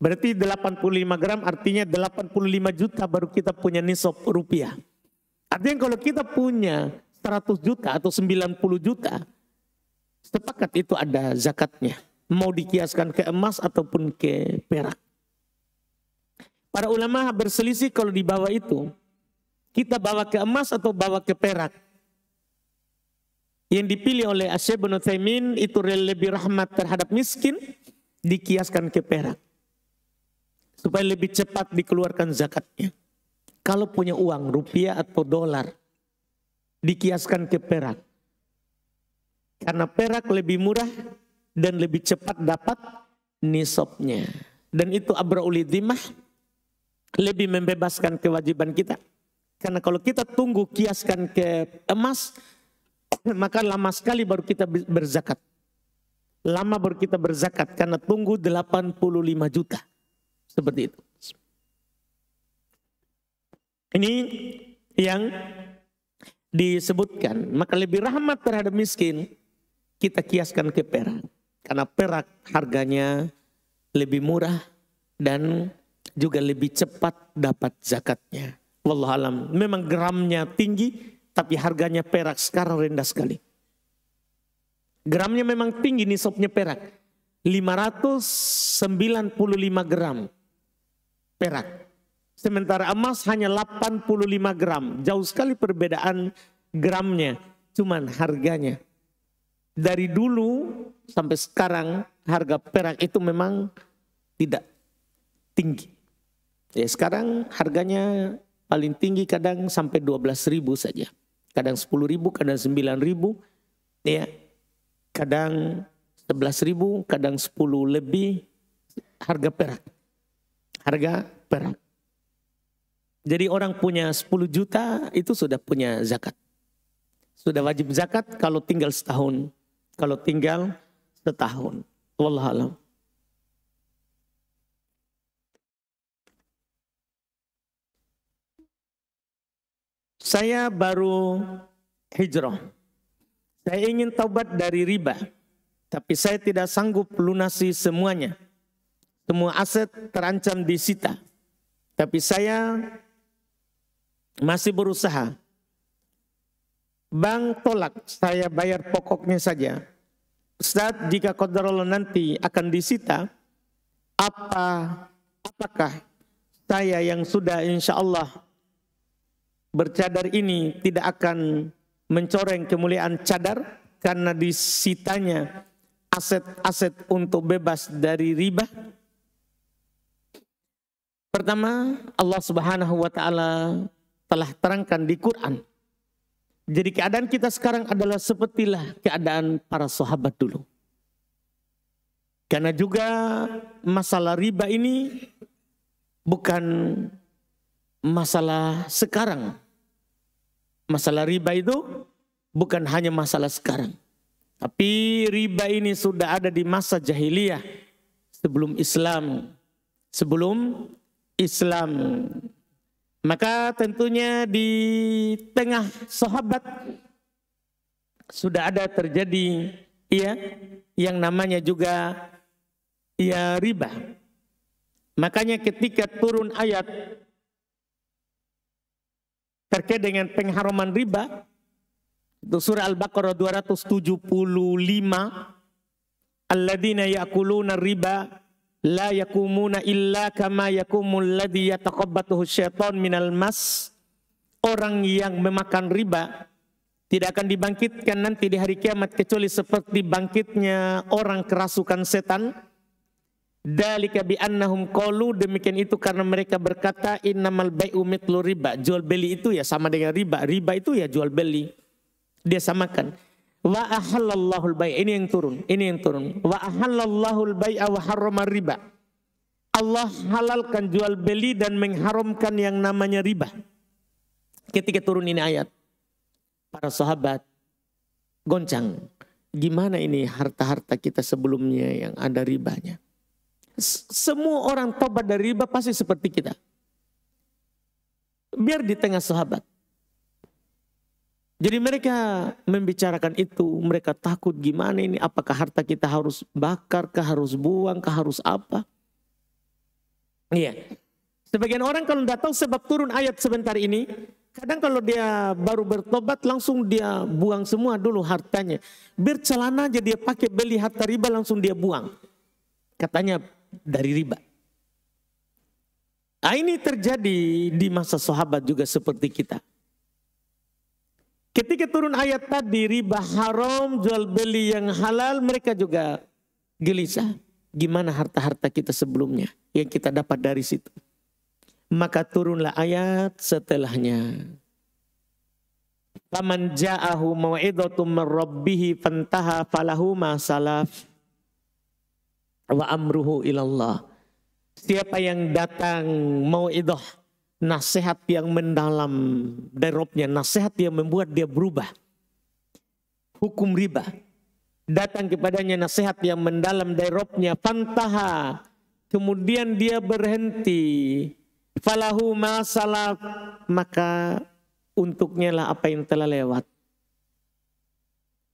Berarti 85 gram artinya 85 juta baru kita punya nisab rupiah. Artinya kalau kita punya 100 juta atau 90 juta, sepakat itu ada zakatnya. Mau dikiaskan ke emas ataupun ke perak. Para ulama berselisih kalau di bawah itu, kita bawa ke emas atau bawa ke perak. Yang dipilih oleh Syekh Ibnu Utsaimin itu lebih rahmat terhadap miskin, dikiaskan ke perak. Supaya lebih cepat dikeluarkan zakatnya. Kalau punya uang rupiah atau dolar, dikiaskan ke perak. Karena perak lebih murah dan lebih cepat dapat nisabnya. Dan itu abraul dhimah, lebih membebaskan kewajiban kita. Karena kalau kita tunggu kiaskan ke emas, maka lama sekali baru kita berzakat. Lama baru kita berzakat karena tunggu 85 juta. Seperti itu. Ini yang disebutkan. Maka lebih rahmat terhadap miskin, kita kiaskan ke perak. Karena perak harganya lebih murah dan juga lebih cepat dapat zakatnya. Wallahualam. Memang gramnya tinggi, tapi harganya perak sekarang rendah sekali. Gramnya memang tinggi nisabnya perak. 595 gram perak. Sementara emas hanya 85 gram. Jauh sekali perbedaan gramnya. Cuman harganya. Dari dulu sampai sekarang harga perak itu memang tidak tinggi. Ya, sekarang harganya paling tinggi kadang sampai 12.000 saja. Kadang 10.000, kadang 9.000. Ya, kadang 11.000, kadang 10 lebih harga perak. Harga perak. Jadi orang punya 10 juta itu sudah punya zakat. Sudah wajib zakat kalau tinggal setahun. Kalau tinggal setahun. Wallahualam. Saya baru hijrah. Saya ingin taubat dari riba. Tapi saya tidak sanggup lunasi semuanya. Semua aset terancam disita. Tapi saya masih berusaha. Bank tolak, saya bayar pokoknya saja. Ustaz, jika qadarullah nanti akan disita, apakah saya yang sudah insya Allah bercadar ini tidak akan mencoreng kemuliaan cadar karena disitanya aset-aset untuk bebas dari riba? Pertama, Allah Subhanahu wa taala telah terangkan di Quran. Jadi keadaan kita sekarang adalah sepertilah keadaan para sahabat dulu. Karena juga masalah riba ini bukan masalah sekarang. Masalah riba itu bukan hanya masalah sekarang. Tapi riba ini sudah ada di masa jahiliyah sebelum Islam. Sebelum Islam. Maka tentunya di tengah sahabat sudah ada terjadi yang namanya juga riba. Makanya ketika turun ayat terkait dengan pengharaman riba. Itu surah Al-Baqarah 275. Alladzina ya'kuluna riba la yakumuna illa kama yakumul ladzi yataqabbathu syaitan minal mas. Orang yang memakan riba tidak akan dibangkitkan nanti di hari kiamat kecuali seperti bangkitnya orang kerasukan setan. Dzalika bi annahum qalu, demikian itu karena mereka berkata innamal bai'u mithlu riba, jual beli itu ya sama dengan riba. Riba itu ya jual beli. Dia samakan. Wa ahallallahu al-bai', ini yang turun. Wa ahallallahu al-bai'a wa harrama riba. Allah halalkan jual beli dan mengharamkan yang namanya riba. Ketika turun ini ayat, para sahabat goncang. Gimana ini harta-harta kita sebelumnya yang ada ribanya? Semua orang tobat dari riba pasti seperti kita. Biar di tengah sahabat. Jadi mereka membicarakan itu, mereka takut gimana ini, apakah harta kita harus bakar, harus buang, harus apa? Iya. Sebagian orang kalau tidak tahu sebab turun ayat sebentar ini, kadang kalau dia baru bertobat langsung dia buang semua dulu hartanya. Biar celana aja dia pakai beli harta riba langsung dia buang. Katanya dari riba. Nah, ini terjadi di masa sahabat juga seperti kita. Ketika turun ayat tadi riba haram, jual beli yang halal, mereka juga gelisah. Gimana harta-harta kita sebelumnya yang kita dapat dari situ. Maka turunlah ayat setelahnya. Faman ja'ahu mau'izatum min rabbih fantaha falahu ma salaf wa amruhu ilallah. Siapa yang datang mau'izah, nasihat yang mendalam dari Rabbnya, nasihat yang membuat dia berubah hukum riba, datang kepadanya nasihat yang mendalam dari Rabbnya, fantaha, kemudian dia berhenti, falahu ma salaf, maka untuknya lah apa yang telah lewat.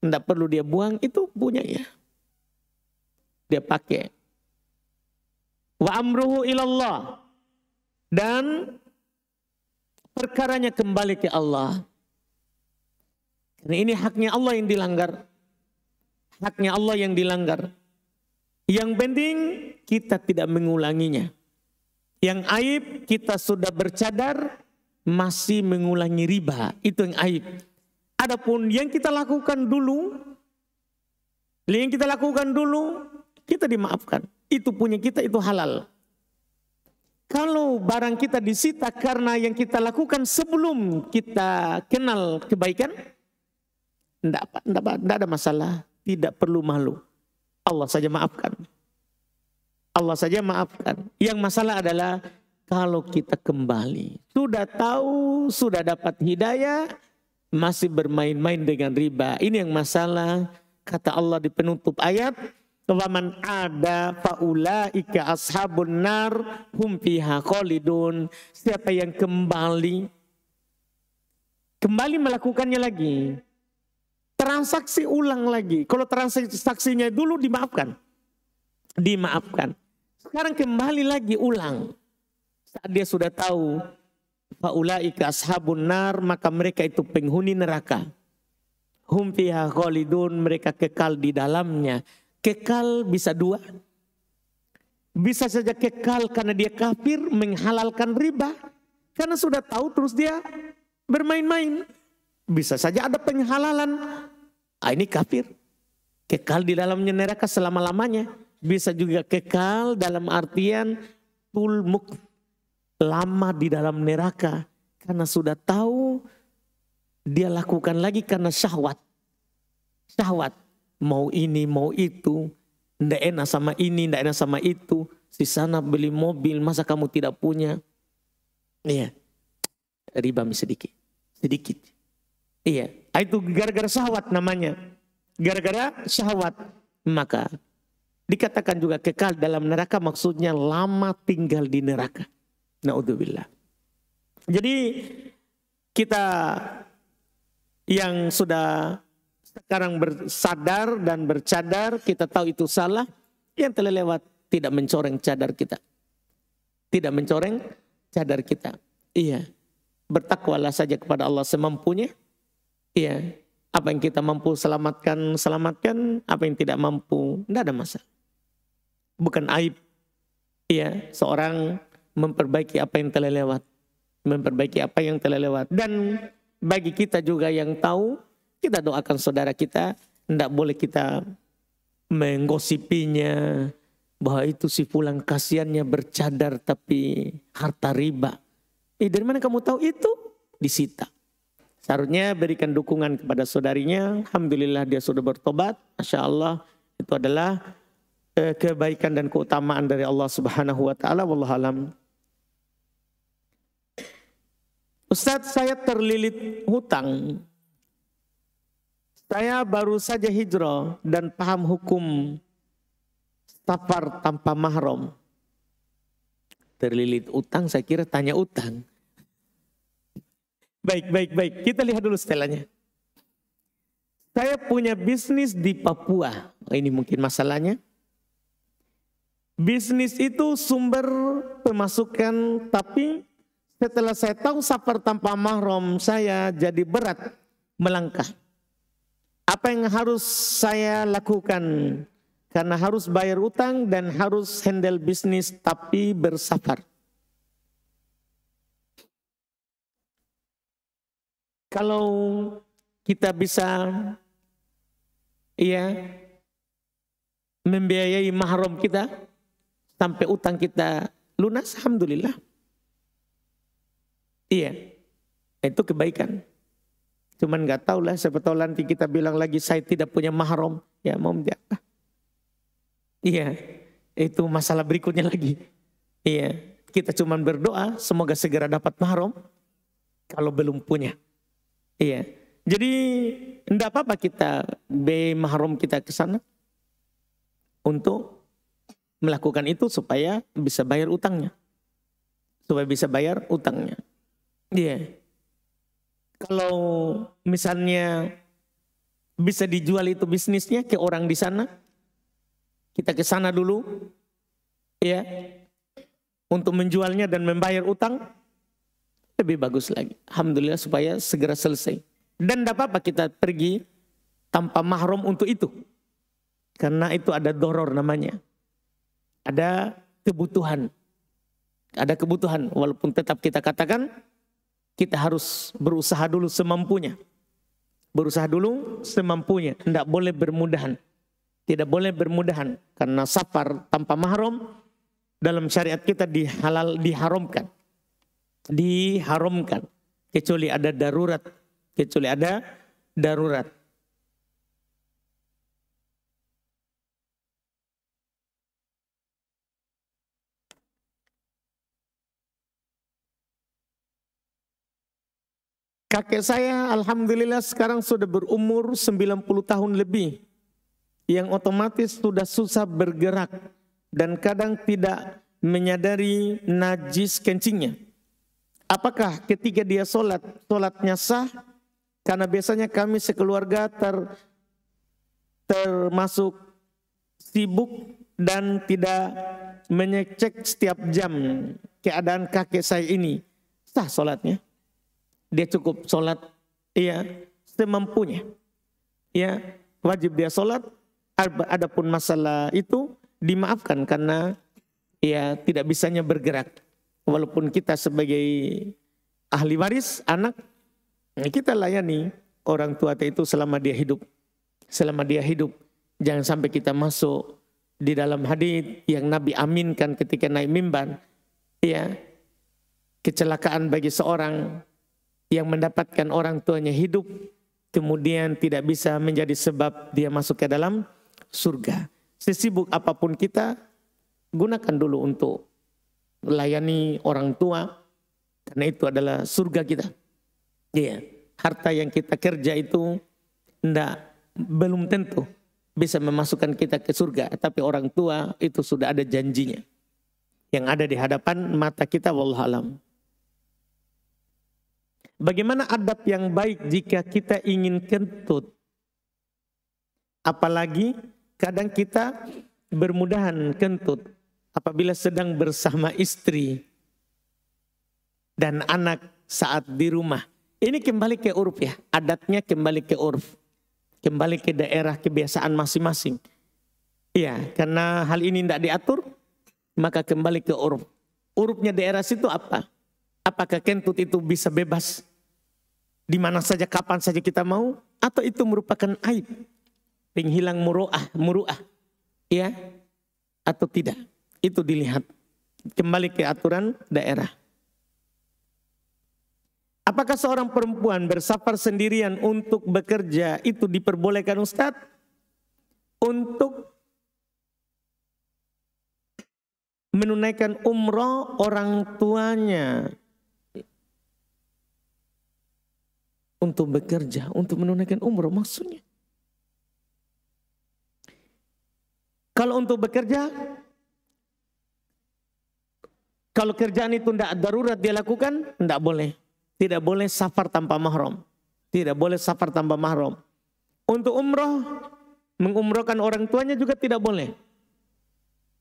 Tidak perlu dia buang, itu punya ya, dia pakai. Wa amruhu ilallah, dan perkaranya kembali ke Allah. Karena ini haknya Allah yang dilanggar. Haknya Allah yang dilanggar. Yang penting kita tidak mengulanginya. Yang aib kita sudah bercadar masih mengulangi riba. Itu yang aib. Adapun yang kita lakukan dulu, kita dimaafkan. Itu punya kita, itu halal. Kalau barang kita disita karena yang kita lakukan sebelum kita kenal kebaikan, tidak ada masalah, tidak perlu malu. Allah saja maafkan. Allah saja maafkan. Yang masalah adalah kalau kita kembali, sudah tahu, sudah dapat hidayah, masih bermain-main dengan riba. Ini yang masalah. Kata Allah di penutup ayat, waman ada faulaika ashabun nar hum fiha khalidun. Siapa yang kembali melakukannya lagi, transaksi ulang lagi. Kalau transaksinya dulu dimaafkan. Sekarang kembali lagi ulang. Saat dia sudah tahu faulaika ashabun nar, maka mereka itu penghuni neraka. Hum fiha khalidun, mereka kekal di dalamnya. Kekal bisa dua. Bisa saja kekal karena dia kafir, menghalalkan riba. Karena sudah tahu terus dia bermain-main. Bisa saja ada penghalalan. Ini kafir. Kekal di dalamnya neraka selama-lamanya. Bisa juga kekal dalam artian tulmuk, lama di dalam neraka. Karena sudah tahu dia lakukan lagi karena syahwat. Syahwat. Mau ini, mau itu, ndak enak sama ini, ndak enak sama itu. Di sana beli mobil, masa kamu tidak punya? Iya, riba sedikit. Iya, itu gara-gara syahwat namanya. Gara-gara syahwat, maka dikatakan juga kekal dalam neraka, maksudnya lama tinggal di neraka. Naudzubillah. Jadi kita yang sudah sekarang bersadar dan bercadar, kita tahu itu salah. Yang telah lewat tidak mencoreng cadar kita. Tidak mencoreng cadar kita. Iya. bertakwalah saja kepada Allah semampunya. Iya, apa yang kita mampu selamatkan, selamatkan. Apa yang tidak mampu, tidak ada masalah. Bukan aib. Iya, seorang memperbaiki apa yang telah lewat. Memperbaiki apa yang telah lewat. Dan bagi kita juga yang tahu, kita doakan saudara kita. Tidak boleh kita menggosipinya. Bahwa itu si fulan kasihannya bercadar tapi harta riba. Dari mana kamu tahu itu? Disita. Seharusnya berikan dukungan kepada saudarinya. Alhamdulillah dia sudah bertobat. Masya Allah, itu adalah kebaikan dan keutamaan dari Allah Subhanahu wa taala. Wallahu alam. Ustadz, saya terlilit hutang. Saya baru saja hijrah dan paham hukum safar tanpa mahram. Terlilit utang, saya kira tanya utang. Baik. Kita lihat dulu setelahnya. Saya punya bisnis di Papua. Ini mungkin masalahnya. Bisnis itu sumber pemasukan, tapi setelah saya tahu safar tanpa mahram, saya jadi berat melangkah. Apa yang harus saya lakukan? Karena harus bayar utang dan harus handle bisnis tapi bersafar. Kalau kita bisa membiayai mahram kita sampai utang kita lunas, alhamdulillah. Iya, itu kebaikan. Cuman nggak tahu lah, siapa tahu nanti kita bilang lagi saya tidak punya mahram, ya mau apa? Iya, itu masalah berikutnya lagi. Iya, kita cuman berdoa semoga segera dapat mahram kalau belum punya. Iya, jadi enggak apa-apa kita mahram kita ke sana untuk melakukan itu supaya bisa bayar utangnya. Iya. Kalau misalnya bisa dijual itu bisnisnya ke orang di sana, kita ke sana dulu, ya, untuk menjualnya dan membayar utang, lebih bagus lagi. Alhamdulillah supaya segera selesai. Dan tidak apa-apa kita pergi tanpa mahram untuk itu. Karena itu ada doror namanya. Ada kebutuhan. Walaupun tetap kita katakan kita harus berusaha dulu semampunya. Tidak boleh bermudahan. Tidak boleh bermudahan. Karena safar tanpa mahram dalam syariat kita diharamkan. Kecuali ada darurat. Kakek saya alhamdulillah sekarang sudah berumur 90 tahun lebih. Yang otomatis sudah susah bergerak dan kadang tidak menyadari najis kencingnya. Apakah ketika dia sholatnya sah? Karena biasanya kami sekeluarga termasuk sibuk dan tidak mengecek setiap jam keadaan kakek saya ini. Sah sholatnya. Dia cukup sholat semampunya. Ya, wajib dia sholat. Adapun masalah itu dimaafkan karena tidak bisanya bergerak. Walaupun kita sebagai ahli waris, anak, kita layani orang tua itu selama dia hidup. Jangan sampai kita masuk di dalam hadits yang Nabi aminkan ketika naik mimbar. Kecelakaan bagi seorang yang mendapatkan orang tuanya hidup, kemudian tidak bisa menjadi sebab dia masuk ke dalam surga. Sesibuk apapun kita, gunakan dulu untuk melayani orang tua, karena itu adalah surga kita. Harta yang kita kerja itu belum tentu bisa memasukkan kita ke surga, tapi orang tua itu sudah ada janjinya yang ada di hadapan mata kita. Wallahu alam. Bagaimana adab yang baik jika kita ingin kentut? Apalagi kadang kita bermudahan kentut apabila sedang bersama istri dan anak saat di rumah. Ini kembali ke uruf ya, adatnya kembali ke uruf. Kembali ke daerah kebiasaan masing-masing. Iya, karena hal ini tidak diatur, maka kembali ke uruf. Urufnya daerah situ apa? Apakah kentut itu bisa bebas di mana saja, kapan saja kita mau? Atau itu merupakan aib, penghilang muru'ah, ya? Atau tidak? Itu dilihat. Kembali ke aturan daerah. Apakah seorang perempuan bersafar sendirian untuk bekerja itu diperbolehkan Ustadz? Untuk menunaikan umroh orang tuanya. Untuk bekerja, untuk menunaikan umroh maksudnya. Kalau untuk bekerja, kalau kerjaan itu tidak darurat dia lakukan, tidak boleh. Tidak boleh safar tanpa mahram. Tidak boleh safar tanpa mahram. Untuk umroh, mengumrohkan orang tuanya juga tidak boleh.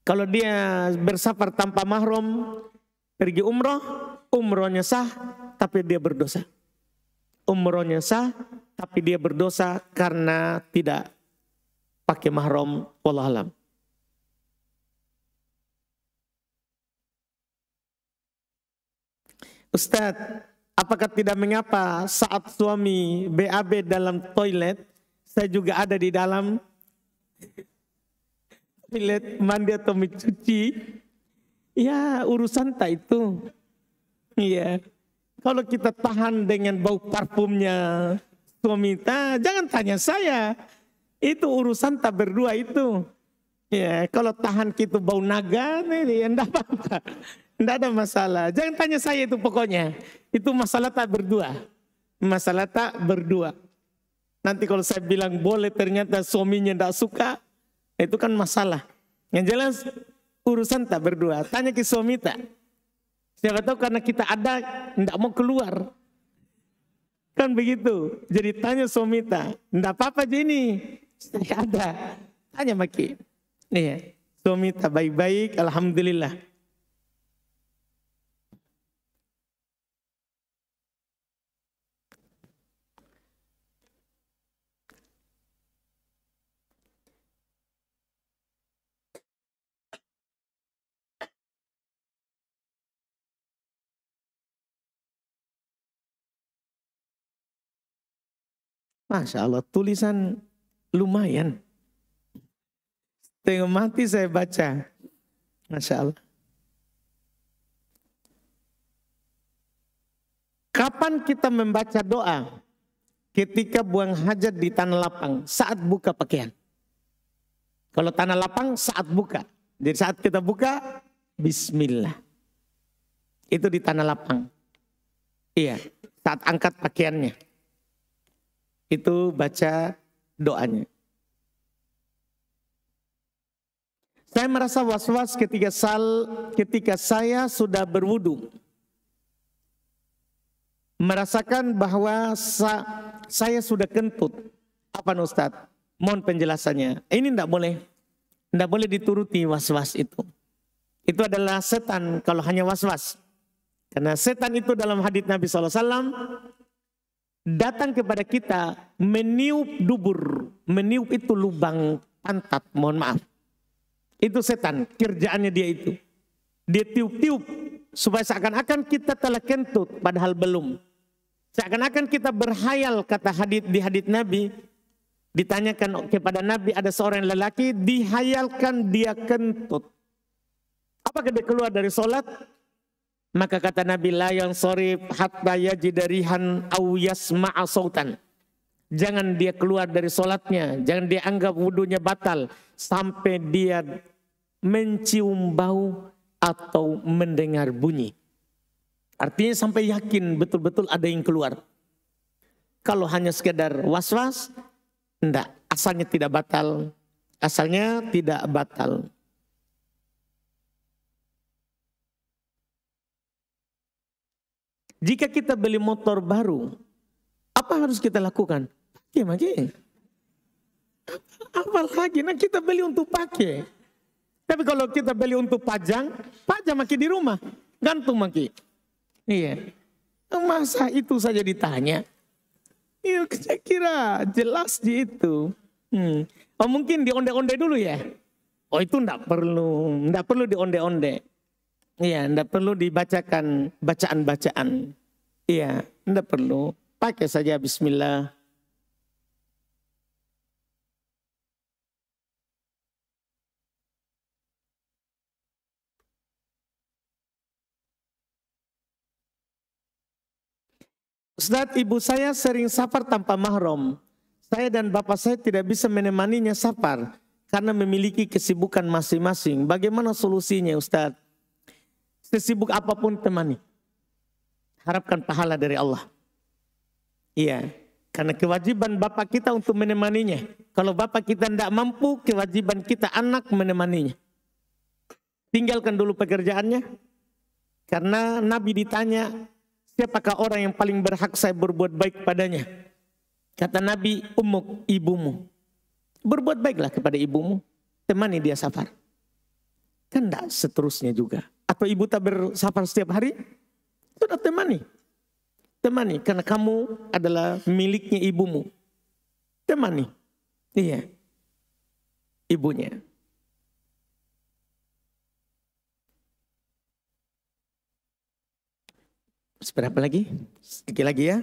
Kalau dia bersafar tanpa mahram, pergi umroh, umrohnya sah, tapi dia berdosa. Umrohnya sah, tapi dia berdosa karena tidak pakai mahram. Wallahualam. Ustadz, apakah tidak mengapa saat suami BAB dalam toilet, saya juga ada di dalam toilet mandi atau mencuci? Ya urusan tak itu. Iya. Kalau kita tahan dengan bau parfumnya suami kita, jangan tanya saya. Itu urusan tak berdua itu. Ya, kalau tahan kita bau naga, ya enggak apa-apa. Enggak ada masalah. Jangan tanya saya itu pokoknya. Itu masalah tak berdua. Masalah tak berdua. Nanti kalau saya bilang boleh ternyata suaminya enggak suka, itu kan masalah. Yang jelas urusan tak berdua. Tanya ke suami tak. Siapa tahu karena kita ada enggak mau keluar. Kan begitu. Jadi tanya suami tak. Enggak apa-apa Jenny. Saya ada. Tanya Maki. Iya. Suami tak baik-baik. Alhamdulillah. Masya Allah, tulisan lumayan. Tengok mati saya baca. Masya Allah. Kapan kita membaca doa? Ketika buang hajat di tanah lapang, saat buka pakaian. Kalau tanah lapang, saat buka. Jadi saat kita buka, bismillah. Itu di tanah lapang. Iya, saat angkat pakaiannya. Itu baca doanya. Saya merasa was-was ketika saya sudah berwudu. Merasakan bahwa saya sudah kentut. Apa Ustadz? Mohon penjelasannya. Ini tidak boleh. Tidak boleh dituruti was-was itu. Itu adalah setan kalau hanya was-was. Karena setan itu dalam hadits Nabi SAW datang kepada kita meniup dubur. Meniup itu lubang pantat, mohon maaf. Itu setan, kerjaannya dia itu. Dia tiup-tiup supaya seakan-akan kita telah kentut, padahal belum. Seakan-akan kita berhayal, kata di hadits Nabi. Ditanyakan kepada Nabi, ada seorang lelaki, dihayalkan dia kentut. Apakah dia keluar dari sholat? Maka kata Nabi, la yansharif hatta yajida rihan aw yasma'a sautan. Jangan dia keluar dari sholatnya, jangan dia anggap wudunya batal sampai dia mencium bau atau mendengar bunyi. Artinya sampai yakin betul-betul ada yang keluar. Kalau hanya sekedar was-was, enggak, asalnya tidak batal. Asalnya tidak batal. Jika kita beli motor baru, apa harus kita lakukan? Pakai, Maki. Apa lagi? Nah kita beli untuk pakai. Tapi kalau kita beli untuk pajang Maki di rumah. Gantung Maki. Iya. Masa itu saja ditanya? Ya, saya kira jelas di itu. Oh mungkin dionde-onde dulu ya? Oh itu enggak perlu dionde-onde. Iya, enggak perlu dibacakan bacaan-bacaan. Iya, enggak perlu. Pakai saja bismillah. Ustadz, ibu saya sering safar tanpa mahram. Saya dan bapak saya tidak bisa menemaninya safar karena memiliki kesibukan masing-masing. Bagaimana solusinya Ustadz? Sesibuk apapun temani. Harapkan pahala dari Allah. Iya, karena kewajiban bapak kita untuk menemaninya. Kalau bapak kita tidak mampu, kewajiban kita anak menemaninya. Tinggalkan dulu pekerjaannya. Karena Nabi ditanya, siapakah orang yang paling berhak saya berbuat baik padanya? Kata Nabi, ummuk, ibumu. Berbuat baiklah kepada ibumu. Temani dia safar. Kan tidak seterusnya juga. Atau ibu tak bersafar setiap hari? Sudah temani. Temani, karena kamu adalah miliknya ibumu. Temani. Iya. Ibunya. Seberapa lagi? Sedikit lagi ya.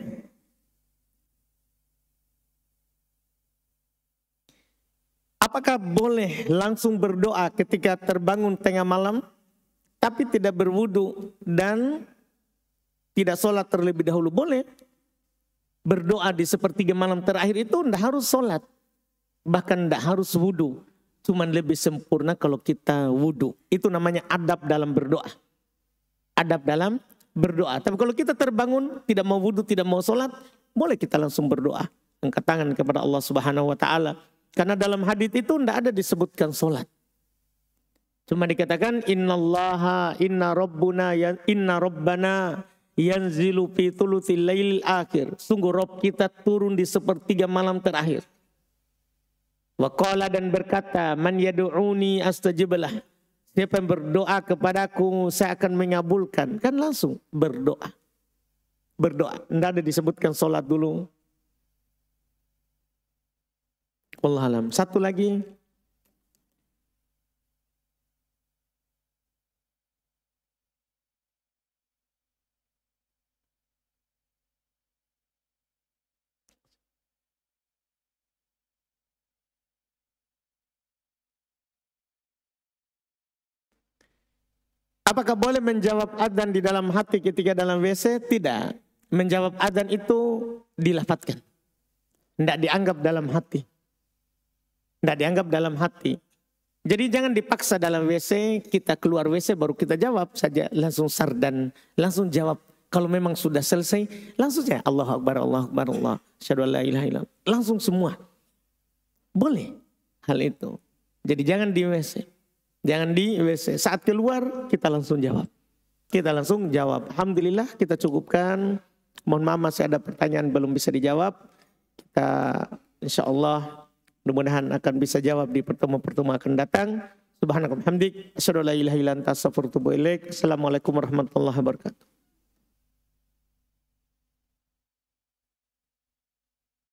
Apakah boleh langsung berdoa ketika terbangun tengah malam, tapi tidak berwudu dan tidak sholat terlebih dahulu? Boleh. Berdoa di sepertiga malam terakhir itu tidak harus sholat. Bahkan tidak harus wudu. Cuman lebih sempurna kalau kita wudu. Itu namanya adab dalam berdoa. Adab dalam berdoa. Tapi kalau kita terbangun, tidak mau wudu, tidak mau sholat, boleh kita langsung berdoa. Angkat tangan kepada Allah Subhanahu wa Ta'ala. Karena dalam hadits itu tidak ada disebutkan sholat. Cuma dikatakan innallaha inna rabbana yanzilu fi thuluthil lailil akhir. Sungguh Rabb kita turun di sepertiga malam terakhir. Wa qala, dan berkata, man yad'uni astajib lah. Siapa yang berdoa kepadaku, saya akan mengabulkan. Kan langsung berdoa. Berdoa. Tidak ada disebutkan sholat dulu. Wallahualam. Satu lagi. Apakah boleh menjawab adzan di dalam hati ketika dalam WC? Tidak. Menjawab adzan itu dilafadzkan. Tidak dianggap dalam hati. Tidak dianggap dalam hati. Jadi jangan dipaksa dalam WC, kita keluar WC baru kita jawab saja. Langsung sardan, langsung jawab. Kalau memang sudah selesai, langsung saja Allahu Akbar, Allahu Akbar, Allah. Asyhadu an la ilaha illallah. Langsung semua. Boleh hal itu. Jadi jangan di WC. Jangan di WC. Saat keluar kita langsung jawab. Kita langsung jawab. Alhamdulillah kita cukupkan. Mohon maaf masih ada pertanyaan belum bisa dijawab. Kita insya Allah mudah-mudahan akan bisa jawab di pertemuan-pertemuan akan datang. Subhanakallahumma hamdik. Asyhadu an la ilaha illa anta astaghfiruka wa atubu ilaik. Assalamualaikum warahmatullahi wabarakatuh.